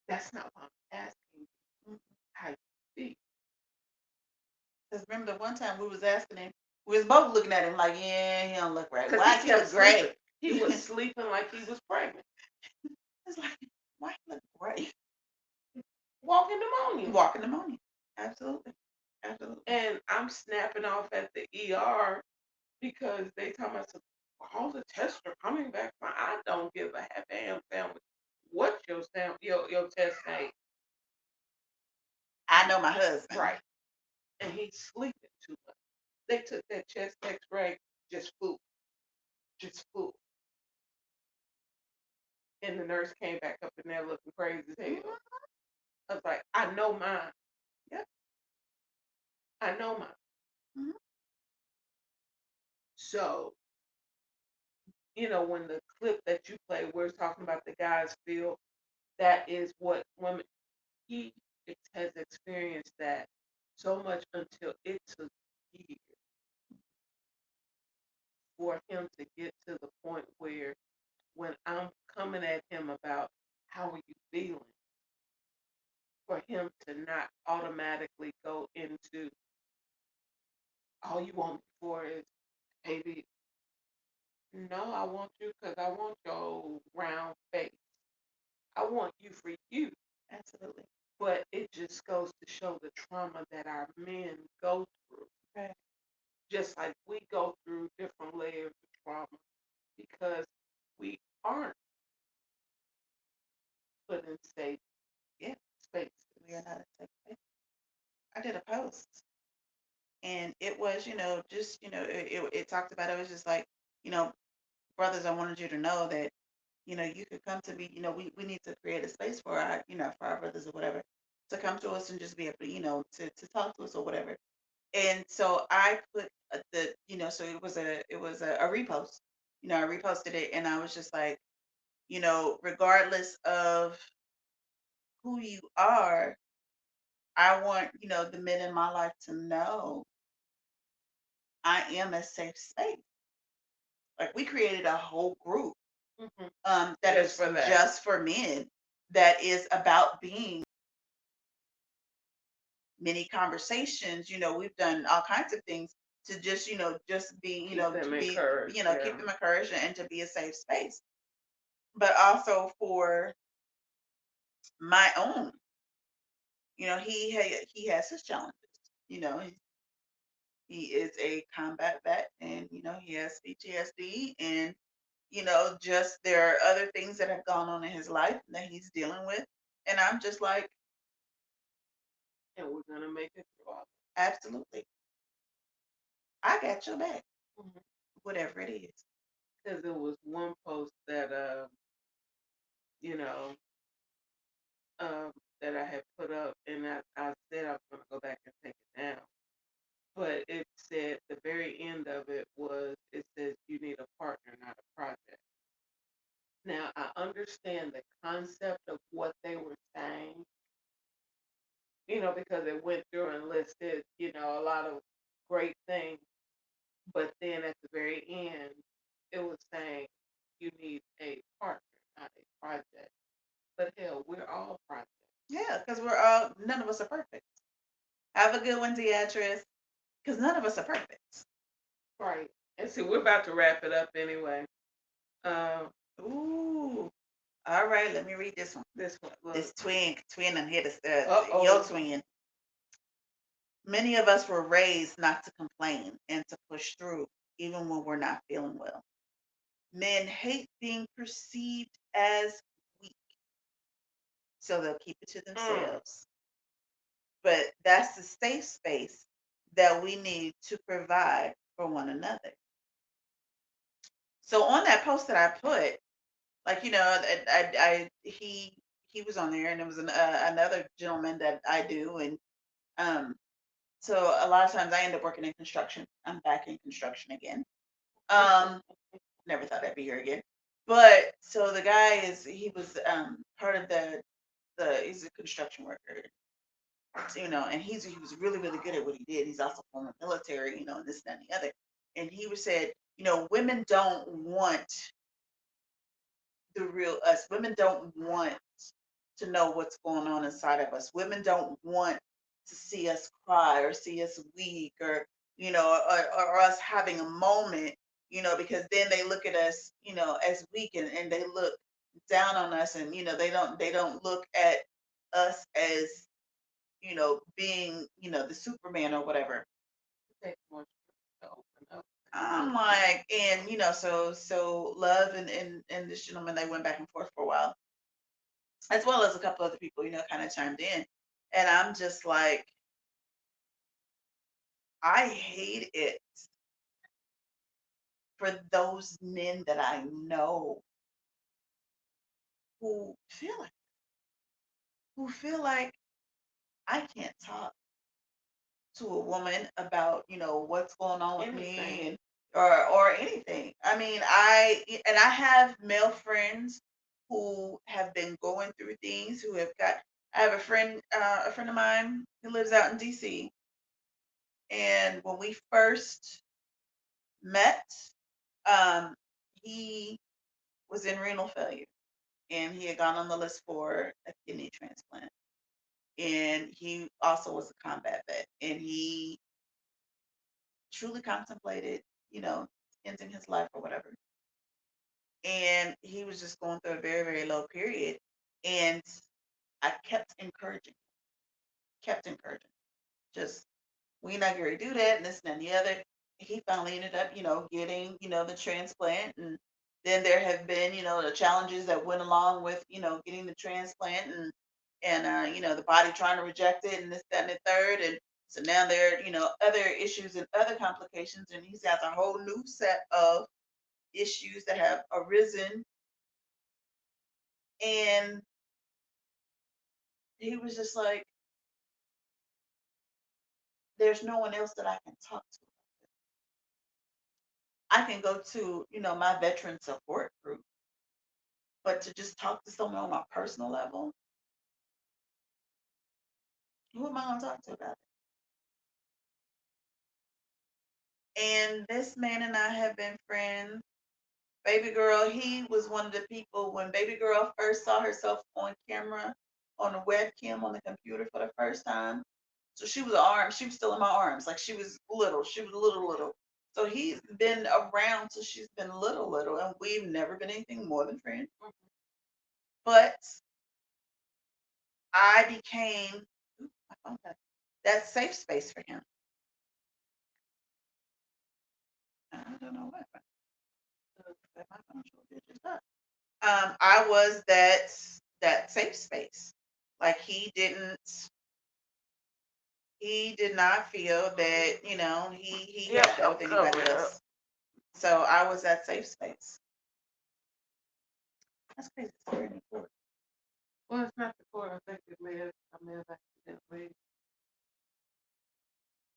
Speaker 1: that's not what I'm asking you. How you feel.
Speaker 2: Because remember the one time we was asking him, we was both looking at him like, yeah, he don't look right.
Speaker 1: 'Cause
Speaker 2: Why
Speaker 1: he
Speaker 2: he look
Speaker 1: kept
Speaker 2: great?
Speaker 1: sleeping. He was sleeping like he was pregnant.
Speaker 2: It's like, why he look great?
Speaker 1: Walking pneumonia.
Speaker 2: Walking pneumonia. Absolutely. Absolutely.
Speaker 1: And I'm snapping off at the ER because they tell me, all the tests are coming back fine. I don't give a half damn sandwich what your test say.
Speaker 2: I know my husband.
Speaker 1: Right. And he's sleeping too much. They took that chest x-ray, just full. and the nurse came back up in there looking crazy as hell. I was like, I know mine.
Speaker 2: Yep.
Speaker 1: I know mine.
Speaker 2: Mhm.
Speaker 1: So, when the clip that you play, we're talking about the guys feel, that is what women, he has experienced that so much until it took years for him to get to the point where when I'm coming at him about how are you feeling, for him to not automatically go into all you want me for is, baby, no, I want you because I want your round face. I want you for you.
Speaker 2: Absolutely.
Speaker 1: But it just goes to show the trauma that our men go through.
Speaker 2: Right.
Speaker 1: Just like we go through different layers of trauma because we aren't put in safe
Speaker 2: Yeah.
Speaker 1: spaces.
Speaker 2: We are not a safe space. I did a post, and it was, just, it talked about, it was just like, you know, brothers, I wanted you to know that, you could come to me, we need to create a space for our, for our brothers or whatever, to come to us and just be able to, to talk to us or whatever. And so I put so it was a repost. I reposted it, and I was just like, regardless of who you are, I want, the men in my life to know I am a safe space. Like, we created a whole group
Speaker 1: Hmm.
Speaker 2: that
Speaker 1: Just
Speaker 2: is
Speaker 1: for that.
Speaker 2: just for men, that is about being many conversations. We've done all kinds of things to just, just be,
Speaker 1: Keep them
Speaker 2: to be,
Speaker 1: encouraged.
Speaker 2: keep them encouraged and to be a safe space. But also for my own, he has his challenges. He is a combat vet, and he has PTSD, and just there are other things that have gone on in his life that he's dealing with. And I'm just like,
Speaker 1: And we're gonna make it through all.
Speaker 2: absolutely, I got your back,
Speaker 1: Mm-hmm.
Speaker 2: whatever it is.
Speaker 1: Because there was one post that you know, that I had put up, and I said I was gonna go back and take it down. But it said the very end of it says you need a partner, not a project. Now I understand the concept of what they were saying, because it went through and listed, a lot of great things. But then at the very end, it was saying you need a partner, not a project. But hell, we're all projects.
Speaker 2: Yeah, because none of us are perfect. Have a good one, Beatrice, because none of us are perfect.
Speaker 1: Right. And see, we're about to wrap it up anyway.
Speaker 2: Ooh. All right, let me read this one.
Speaker 1: This one, look.
Speaker 2: This twin and hit us.
Speaker 1: Uh-oh.
Speaker 2: Your twin. Many of us were raised not to complain and to push through, even when we're not feeling well. Men hate being perceived as weak, so they'll keep it to themselves. But that's the safe space that we need to provide for one another. So on that post that I put, like, he was on there, and it was another gentleman that I do, and um so a lot of times I end up working in construction. I'm back in construction again. Never thought I'd be here again. But so the guy he was part of he's a construction worker, and he was really, really good at what he did. He's also former military, and this, that, and the other. And he was said, women don't want the real us. Women don't want to know what's going on inside of us. Women don't want to see us cry or see us weak, or or us having a moment, because then they look at us, as weak, and they look down on us, and they don't look at us as being the Superman or whatever.
Speaker 1: Take more to open up.
Speaker 2: I'm like, and so Love and this gentleman, they went back and forth for a while, as well as a couple other people, kind of chimed in. And I'm just like, I hate it for those men that I know who feel like I can't talk to a woman about, what's going on with me
Speaker 1: Anything.
Speaker 2: and or anything. I mean, I have male friends who have been going through things, who have got I have a friend of mine who lives out in DC, and when we first met, um he was in renal failure, and he had gone on the list for a kidney transplant. And he also was a combat vet, and he truly contemplated, ending his life or whatever. And he was just going through a very, very low period. And I kept encouraging, just, we not going to do that, and this and that and the other. He finally ended up, getting, the transplant. And then there have been, the challenges that went along with, getting the transplant, and the body trying to reject it, and this, that, and the third. And so now there are, other issues and other complications, and he's got a whole new set of issues that have arisen. And he was just like, there's no one else that I can talk to. I can go to, my veteran support group, but to just talk to someone on a personal level, who am I going to talk to about it? And this man and I have been friends. Baby girl, he was one of the people when baby girl first saw herself on camera, on the webcam, on the computer for the first time. So she was still in my arms. Like, she was little. She was little. So he's been around till she's been little, and we've never been anything more than friends. But I became my phone died. That safe space for him. I don't know what. My phone sure did just die. I was that safe space. Like, he did not feel that, he
Speaker 1: Yeah,
Speaker 2: had to go with
Speaker 1: cover
Speaker 2: anybody
Speaker 1: it up.
Speaker 2: else. So I was that safe space. That's crazy. It's very important.
Speaker 1: Well, it's not the court. I think I may have accidentally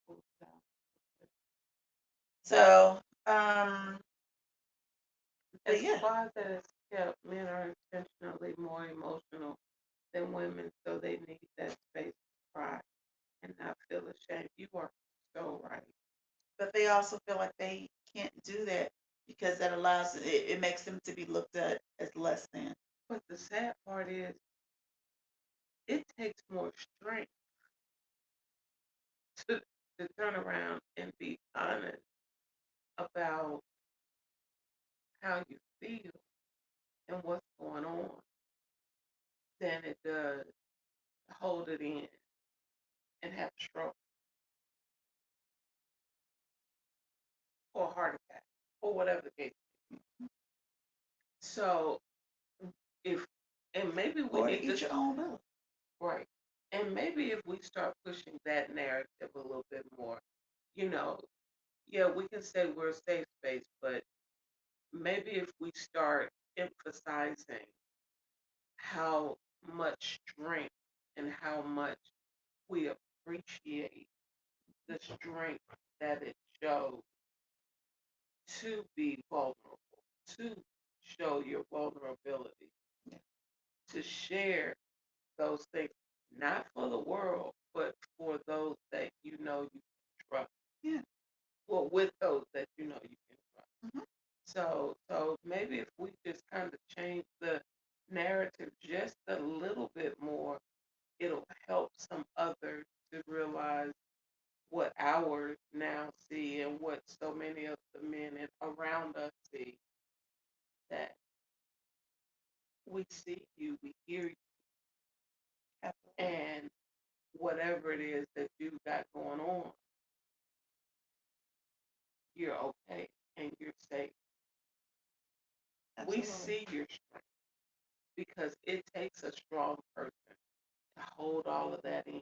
Speaker 1: pulled it out.
Speaker 2: So, but
Speaker 1: It's
Speaker 2: yeah,
Speaker 1: why that it's kept men are intentionally more emotional than women, so they need that space to cry and not feel ashamed. You are so right.
Speaker 2: but they also feel like they can't do that because that allows it makes them to be looked at as less than.
Speaker 1: But the sad part is, it takes more strength to, to turn around and be honest about how you feel and what's going on than it does to hold it in and have a stroke or a heart attack or whatever the case. So if and maybe we
Speaker 2: Or to
Speaker 1: need
Speaker 2: eat
Speaker 1: to
Speaker 2: your own bill.
Speaker 1: right. And maybe if we start pushing that narrative a little bit more, you know, yeah, we can say we're a safe space, but maybe if we start emphasizing how much strength and how much we appreciate the strength that it shows to be vulnerable, to show your vulnerability,
Speaker 2: Yeah.
Speaker 1: to share those things, not for the world, but for those that you know you can trust.
Speaker 2: Yeah.
Speaker 1: Well, with those that you know you can trust.
Speaker 2: Mhm.
Speaker 1: So maybe if we just kind of change the narrative just a little bit more, it'll help some others to realize what ours now see and what so many of the men around us see, that we see you, we hear you,
Speaker 2: Absolutely.
Speaker 1: and whatever it is that you've got going on, you're okay and you're safe. We
Speaker 2: Absolutely.
Speaker 1: see your strength because it takes a strong person to hold all of that in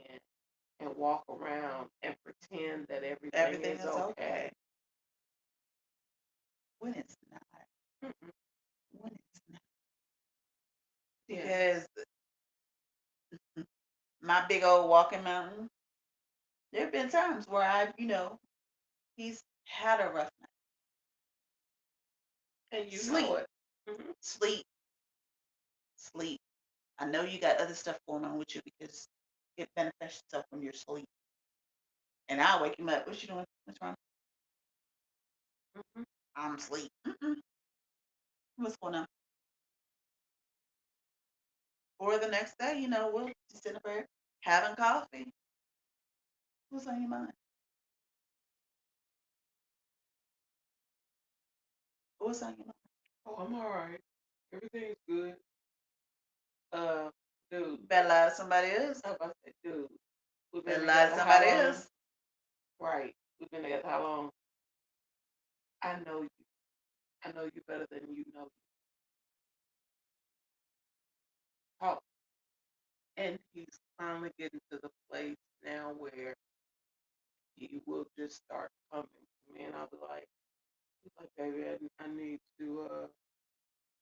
Speaker 1: and walk around and pretend that everything
Speaker 2: Everything
Speaker 1: is
Speaker 2: is
Speaker 1: okay.
Speaker 2: okay when it's not.
Speaker 1: Mm-mm.
Speaker 2: When it's not.
Speaker 1: Yeah.
Speaker 2: because my big old walking mountain, there have been times where he's had a rough night.
Speaker 1: And you know
Speaker 2: Sleep,
Speaker 1: it. Hmm.
Speaker 2: sleep, sleep. I know you got other stuff going on with you because it manifests itself when you're asleep. And I'll wake him up. What you doing? What's wrong?
Speaker 1: Hmm.
Speaker 2: I'm asleep. Mm-mm. What's going on? Or the next day, we'll just sit up there having coffee. What's on your mind? What's on your mind?
Speaker 1: Oh, I'm all right. Everything's good. Uh, dude.
Speaker 2: Better lie to somebody else.
Speaker 1: I was about to say, dude. We've been
Speaker 2: Better lie to
Speaker 1: together how
Speaker 2: somebody
Speaker 1: long?
Speaker 2: else.
Speaker 1: Right. We've been together how long? I know you. I know you better than you know. Oh, and he's finally getting to the place now where he will just start coming to me, and I'll be like, he's like, baby, I need to,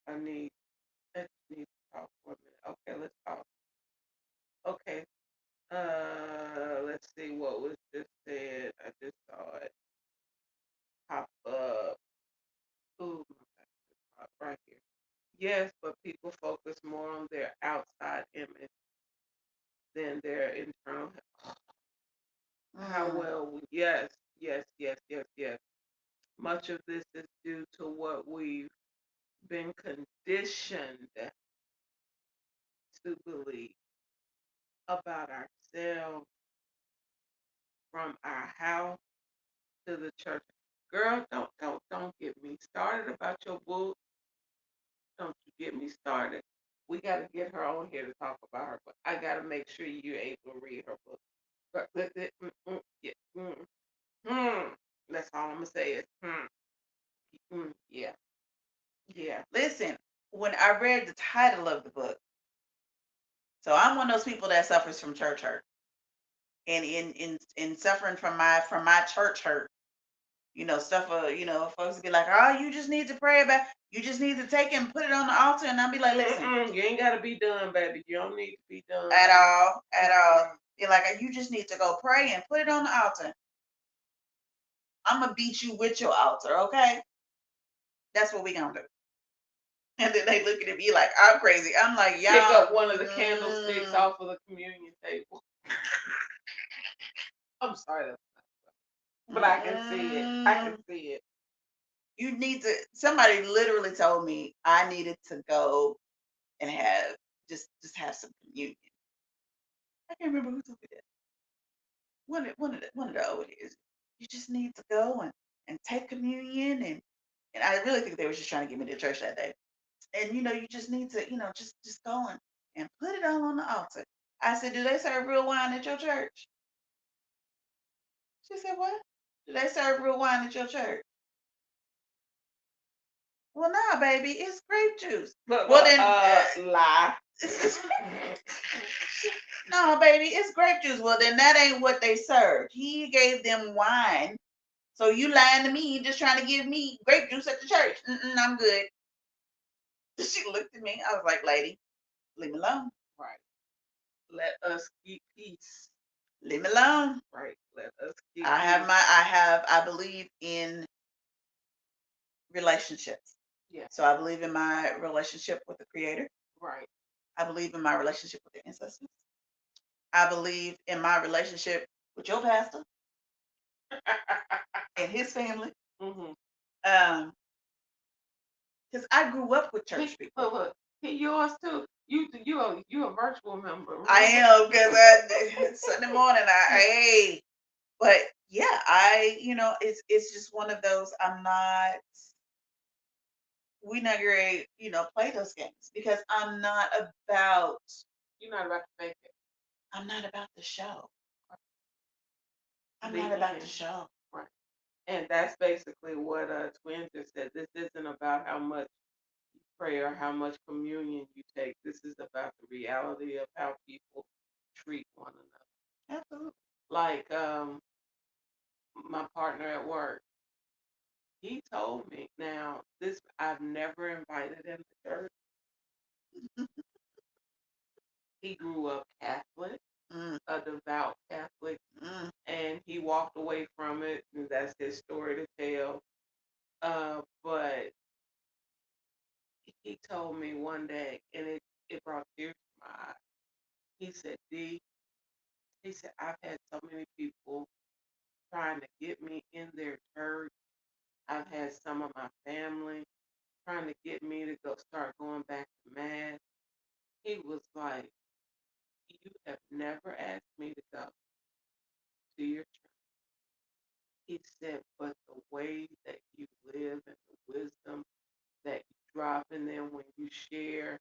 Speaker 1: I just need to talk for a minute. Okay, let's talk. Okay, let's see what was just said. I just saw it pop up. Ooh, my God, it's pop right here. Yes, but people focus more on their outside image than their internal. How
Speaker 2: Mm.
Speaker 1: well? Yes, yes, yes, yes, yes. Much of this is due to what we've been conditioned to believe about ourselves from our house to the church. Girl, don't get me started about your book. Don't you get me started. We got to get her on here to talk about her book. I got to make sure you're able to read her book. Yeah, That's all I'm gonna say is yeah, yeah.
Speaker 2: Listen, when I read the title of the book, so I'm one of those people that suffers from church hurt, and in suffering from my church hurt, stuff. Folks be like, "Oh, you just need to pray about. You just need to take it and put it on the altar," and I'll be like, "Listen,
Speaker 1: You ain't gotta be done, baby. You don't need to be done
Speaker 2: at all, at all."
Speaker 1: Mm-mm.
Speaker 2: You're like, "You just need to go pray and put it on the altar. I'm gonna beat you with your altar, okay? That's what we gonna do." And then they look at me like I'm crazy. I'm like,
Speaker 1: Pick
Speaker 2: y'all.
Speaker 1: up one of the candlesticks off of the communion table. I'm sorry, but I can see it. I can see it.
Speaker 2: You need to. Somebody literally told me I needed to go and have just have some communion. I can't remember who told me that. One of the old is. You just need to go and take communion and I really think they were just trying to get me to church that day. And you just need to just go and put it all on the altar. I said, do they serve real wine at your church? She said, what? Do they serve real wine at your church? Well, nah, baby, it's grape juice. Well, then,
Speaker 1: lie.
Speaker 2: no, baby, it's grape juice. Well, then that ain't what they served. He gave them wine. So you lying to me, just trying to give me grape juice at the church. I'm good. She looked at me. I was like, lady, leave me alone.
Speaker 1: Right. Let us keep peace.
Speaker 2: Leave me alone.
Speaker 1: Right. Let us keep
Speaker 2: I believe in relationships.
Speaker 1: Yeah.
Speaker 2: So I believe in my relationship with the creator.
Speaker 1: Right.
Speaker 2: I believe in my relationship with the ancestors. I believe in my relationship with your pastor and his family.
Speaker 1: Mm-hmm.
Speaker 2: Because I grew up with church people.
Speaker 1: Look, he yours too. You a virtual member. Remember?
Speaker 2: I am because Sunday morning hey, but yeah, it's just one of those. We not great, play those games because I'm not about.
Speaker 1: You're not about to fake it.
Speaker 2: I'm not about the show. I'm
Speaker 1: Me
Speaker 2: not about
Speaker 1: either.
Speaker 2: the show.
Speaker 1: Right. And that's basically what Twin just said. This isn't about how much you pray or how much communion you take. This is about the reality of how people treat one another.
Speaker 2: Absolutely.
Speaker 1: Like my partner at work, he told me. Now this I've never invited him to church. he grew up Catholic,
Speaker 2: Mm,
Speaker 1: a devout Catholic,
Speaker 2: mm.
Speaker 1: and he walked away from it, and that's his story to tell. But he told me one day, and it brought tears to my eyes. He said, "D," he said, "I've had so many people trying to get me in their church. I've had some of my family trying to get me to go start going back to mass." He was like, "You have never asked me to go to your church." He said, "But the way that you live and the wisdom that you drop in them when you share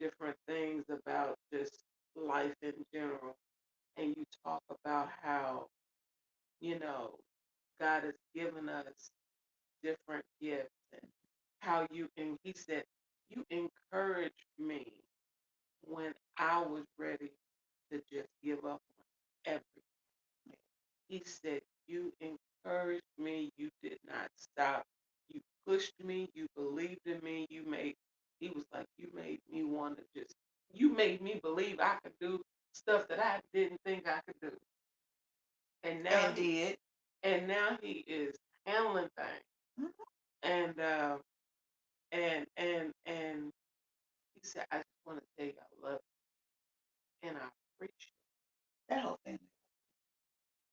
Speaker 1: different things about just life in general, and you talk about how, you know, God has given us different gifts and how you," and he said, "You encouraged me when I was ready to just give up on everything." He said, "You encouraged me. You did not stop. You pushed me. You believed in me. He was like, you made me want to just, you made me believe I could do stuff that I didn't think I could do." And now
Speaker 2: And did.
Speaker 1: he is handling things.
Speaker 2: Mhm.
Speaker 1: And, and he said, "I just want to tell you I love you and I appreciate
Speaker 2: That whole family.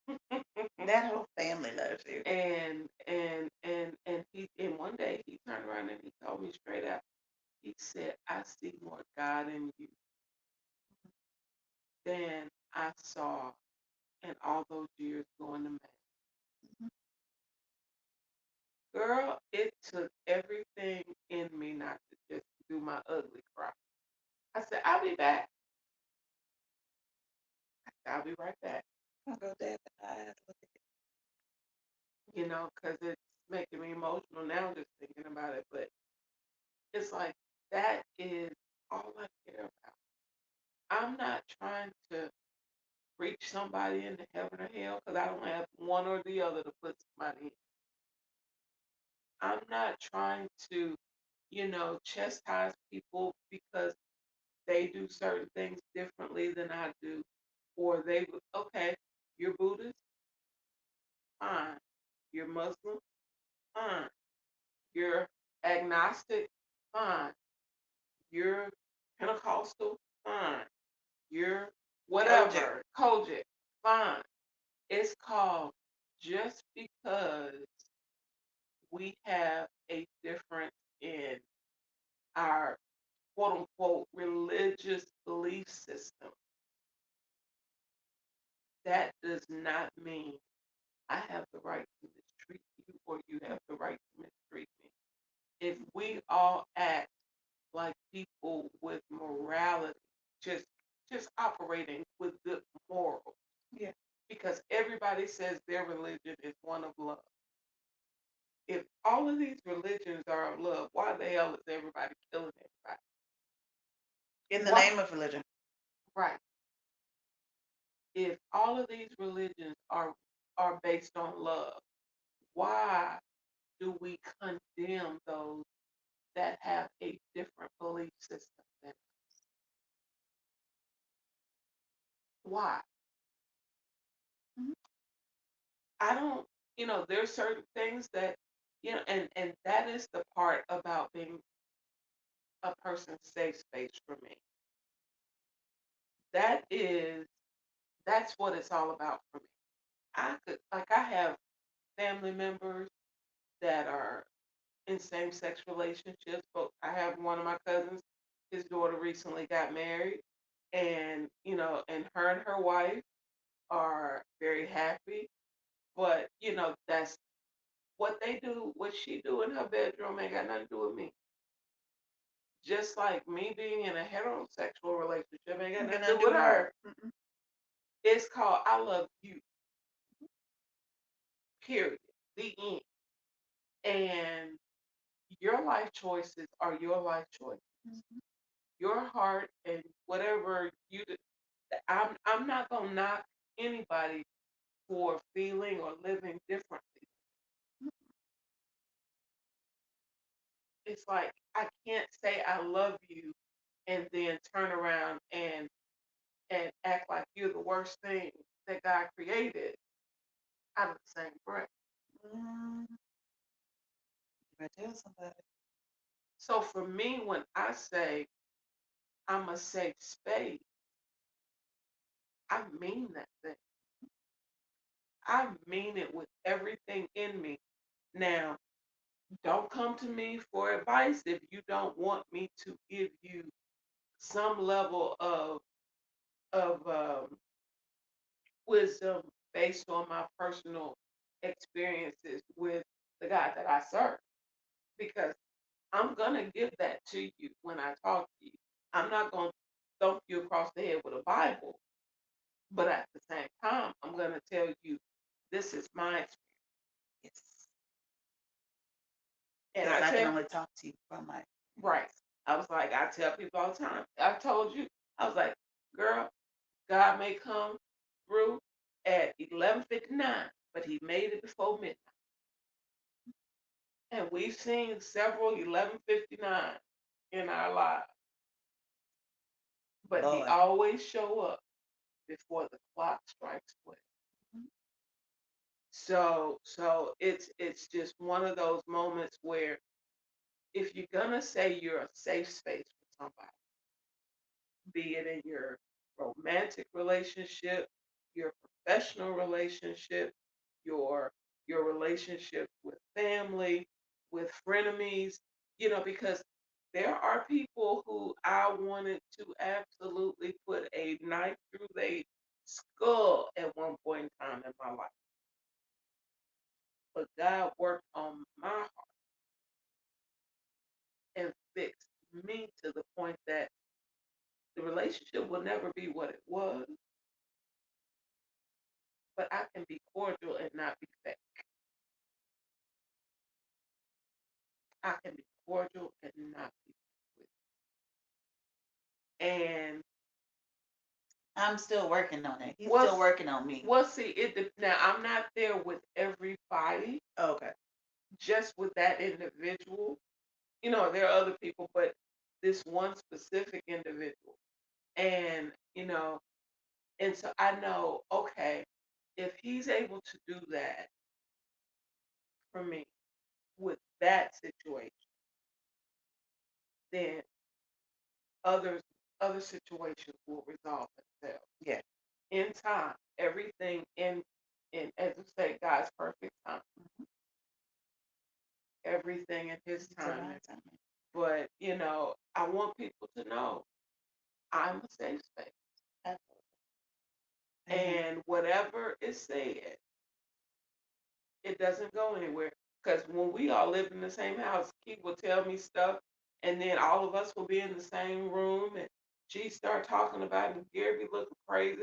Speaker 1: you."
Speaker 2: That whole family loves you.
Speaker 1: And one day he turned around and he told me straight out. He said, "I see more God in you than I saw in all those years going to mass."
Speaker 2: Mhm.
Speaker 1: Girl, it took everything in me not to just do my ugly cry. I said, "I'll be back. I'll be right back."
Speaker 2: I'll go there. Look at
Speaker 1: Because it's making me emotional now just thinking about it. But it's like that is all I care about. I'm not trying to reach somebody into heaven or hell because I don't have one or the other to put somebody in. I'm not trying to, chastise people because they do certain things differently than I do. Or okay, you're Buddhist, fine. You're Muslim, fine. You're agnostic, fine. You're Pentecostal, fine. You're whatever, Kojic, fine. It's called just because we have a difference in our quote unquote religious belief system, that does not mean I have the right to mistreat you or you have the right to mistreat me. If we all act like people with morality, just operating with good morals,
Speaker 2: Yeah.
Speaker 1: because everybody says their religion is one of love. If all of these religions are of love, why the hell is everybody killing everybody?
Speaker 2: In the
Speaker 1: Why?
Speaker 2: name of religion.
Speaker 1: Right. If all of these religions are based on love, why do we condemn those that have a different belief system than us? Why?
Speaker 2: Mhm.
Speaker 1: I don't, there's certain things that, and that is the part about being a person's safe space for me. That is, that's what it's all about for me. I have family members that are in same-sex relationships, but I have one of my cousins, his daughter recently got married, and, and her wife are very happy, but, that's what they do, what she do in her bedroom ain't got nothing to do with me. Just like me being in a heterosexual relationship ain't got
Speaker 2: Ain't
Speaker 1: nothing
Speaker 2: got
Speaker 1: to do with her.
Speaker 2: Mm-mm.
Speaker 1: It's called I love you, period. The end. And your life choices are your life choices.
Speaker 2: Mhm.
Speaker 1: Your heart and whatever you do. I'm not gonna knock anybody for feeling or living differently. It's like I can't say I love you and then turn around and and act like you're the worst thing that God created out of the same breath.
Speaker 2: Mm, if I tell somebody.
Speaker 1: So for me, when I say I'm a safe space, I mean that thing. I mean it with everything in me. Now, don't come to me for advice if you don't want me to give you some level of wisdom based on my personal experiences with the God that I serve. Because I'm gonna give that to you when I talk to you. I'm not gonna thump you across the head with a Bible, but at the same time, I'm gonna tell you this is my experience.
Speaker 2: Yes.
Speaker 1: And
Speaker 2: Because
Speaker 1: I
Speaker 2: I can
Speaker 1: tell
Speaker 2: only talk to you from my
Speaker 1: right. I was like, I tell people all the time. I told you, I was like, girl, God may come through at 11:59, but He made it before midnight. And we've seen several 11:59 in our lives, but He
Speaker 2: Lord.
Speaker 1: always show up before the clock strikes 12.
Speaker 2: Mhm.
Speaker 1: So it's just one of those moments where if you're gonna say you're a safe space for somebody, be it in your romantic relationship, your professional relationship, your relationship with family, with frenemies, because there are people who I wanted to absolutely put a knife through their skull at one point in time in my life. But God worked on my heart and fixed me to the point that the relationship will never be what it was, but I can be cordial and not be fake. I can be cordial and not be fake with you. And
Speaker 2: I'm still working on it. He's
Speaker 1: well,
Speaker 2: still working on me.
Speaker 1: well, see, now I'm not there with everybody,
Speaker 2: Okay.
Speaker 1: just with that individual. There are other people, but this one specific individual. And, and so I know, okay, if he's able to do that for me with that situation, then others other situations will resolve themselves.
Speaker 2: Yeah.
Speaker 1: In time, everything in as we say, God's perfect time.
Speaker 2: Mhm.
Speaker 1: Everything in His
Speaker 2: It's
Speaker 1: time.
Speaker 2: divine timing.
Speaker 1: But I want people to know I'm a safe space,
Speaker 2: Absolutely. Amen.
Speaker 1: and whatever is said, it doesn't go anywhere. Because when we all lived in the same house, Keith would tell me stuff, and then all of us will be in the same room, and she'd start talking about it, and Gary be looking crazy,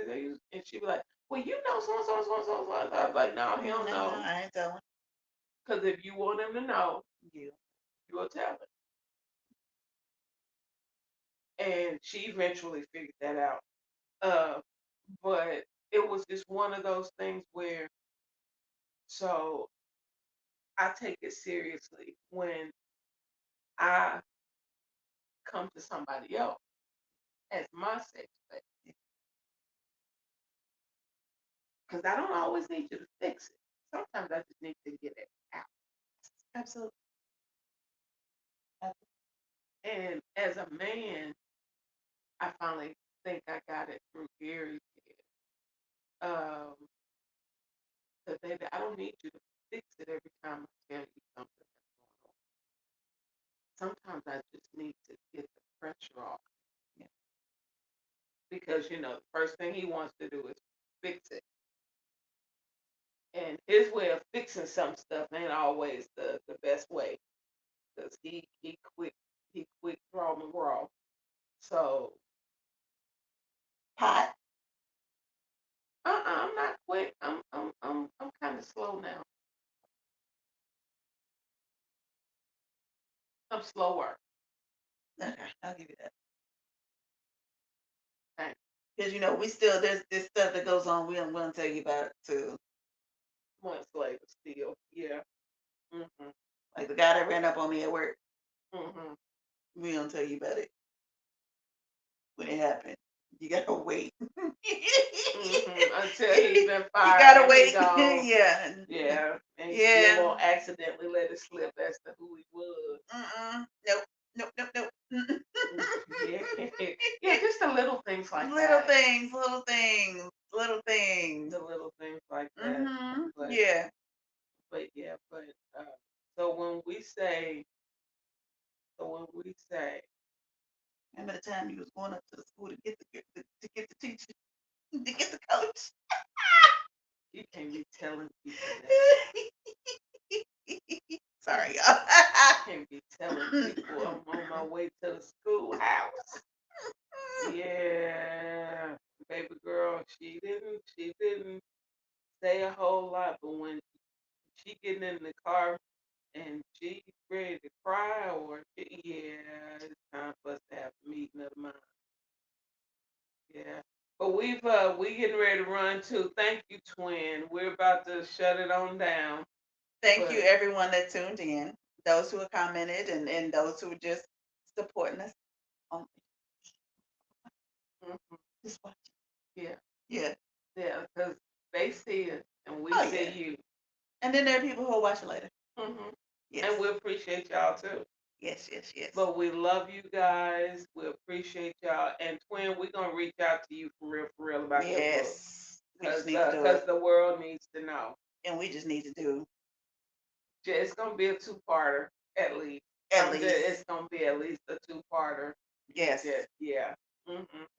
Speaker 1: and she'd be like, "Well, you know, so and so and so and so and so." And so. I was like, "No, he don't
Speaker 2: No,
Speaker 1: know."
Speaker 2: I ain't telling
Speaker 1: Because if you want him to know,
Speaker 2: you.
Speaker 1: you will tell him. And she eventually figured that out. Uh, but it was just one of those things where, so I take it seriously when I come to somebody else as my safe space. Because I don't always need you to fix it. Sometimes I just need to get it out.
Speaker 2: Absolutely.
Speaker 1: And as a man, I finally think I got it through Gary's head. That baby, I don't need you to fix it every time I tell you something that's going on. Sometimes I just need to get the pressure off.
Speaker 2: Yeah.
Speaker 1: Because the first thing he wants to do is fix it. And his way of fixing some stuff ain't always the best way. Because he quick draw McGraw. So
Speaker 2: Pot.
Speaker 1: I'm not quick. I'm kind of slow now. I'm slower.
Speaker 2: Okay, I'll give you that.
Speaker 1: Okay.
Speaker 2: Because we still there's this stuff that goes on. We don't tell you about it too.
Speaker 1: Months later, still, yeah. Mhm.
Speaker 2: Like the guy that ran up on me at work.
Speaker 1: Mhm.
Speaker 2: We don't tell you about it when it happened. You gotta wait.
Speaker 1: Until he's been
Speaker 2: You
Speaker 1: fired.
Speaker 2: gotta
Speaker 1: and he
Speaker 2: wait.
Speaker 1: gone.
Speaker 2: Yeah.
Speaker 1: Yeah. And he
Speaker 2: Yeah.
Speaker 1: still won't accidentally let it slip as to who he was.
Speaker 2: Nope. Nope. Nope. Nope.
Speaker 1: Yeah. Yeah, just the little things like
Speaker 2: Little
Speaker 1: that.
Speaker 2: things. Little things. Little things.
Speaker 1: The little things like that. But,
Speaker 2: Yeah.
Speaker 1: but yeah, but so when we say,
Speaker 2: Remember the time you was going up to the school to get the teacher, to get the coach.
Speaker 1: you can't be telling people that.
Speaker 2: Sorry, y'all.
Speaker 1: I can't be telling people I'm on my way to the schoolhouse. Yeah, baby girl, she didn't say a whole lot, but when she getting in the car and she's ready to cry, yeah, it's time for us to have a meeting of the mind. Yeah. But we getting ready to run too. Thank you, twin. We're about to shut it on down.
Speaker 2: Thank you, everyone that tuned in. Those who have commented and those who are just supporting us. Just watching.
Speaker 1: Yeah.
Speaker 2: Yeah.
Speaker 1: Yeah, because they see us and we see you.
Speaker 2: And then there are people who will watch it later.
Speaker 1: Yes. And we appreciate y'all too.
Speaker 2: Yes, yes, yes.
Speaker 1: But we love you guys. We appreciate y'all. And twin, we're gonna reach out to you for real about your book. Because the world needs to know.
Speaker 2: And we just need to do.
Speaker 1: It's gonna be a two-parter at least. It's gonna be at least a two-parter.
Speaker 2: Yes.
Speaker 1: Yeah.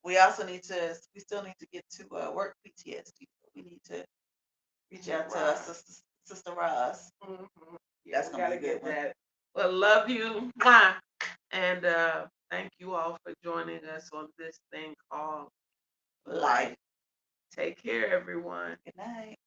Speaker 2: We also need to. We still need to get to work PTSD. We need to reach out to us, Sister Roz.
Speaker 1: Yeah, that's gonna be a good one. That. Well, love you. Mwah. And thank you all for joining us on this thing called life. Take care, everyone.
Speaker 2: Good night.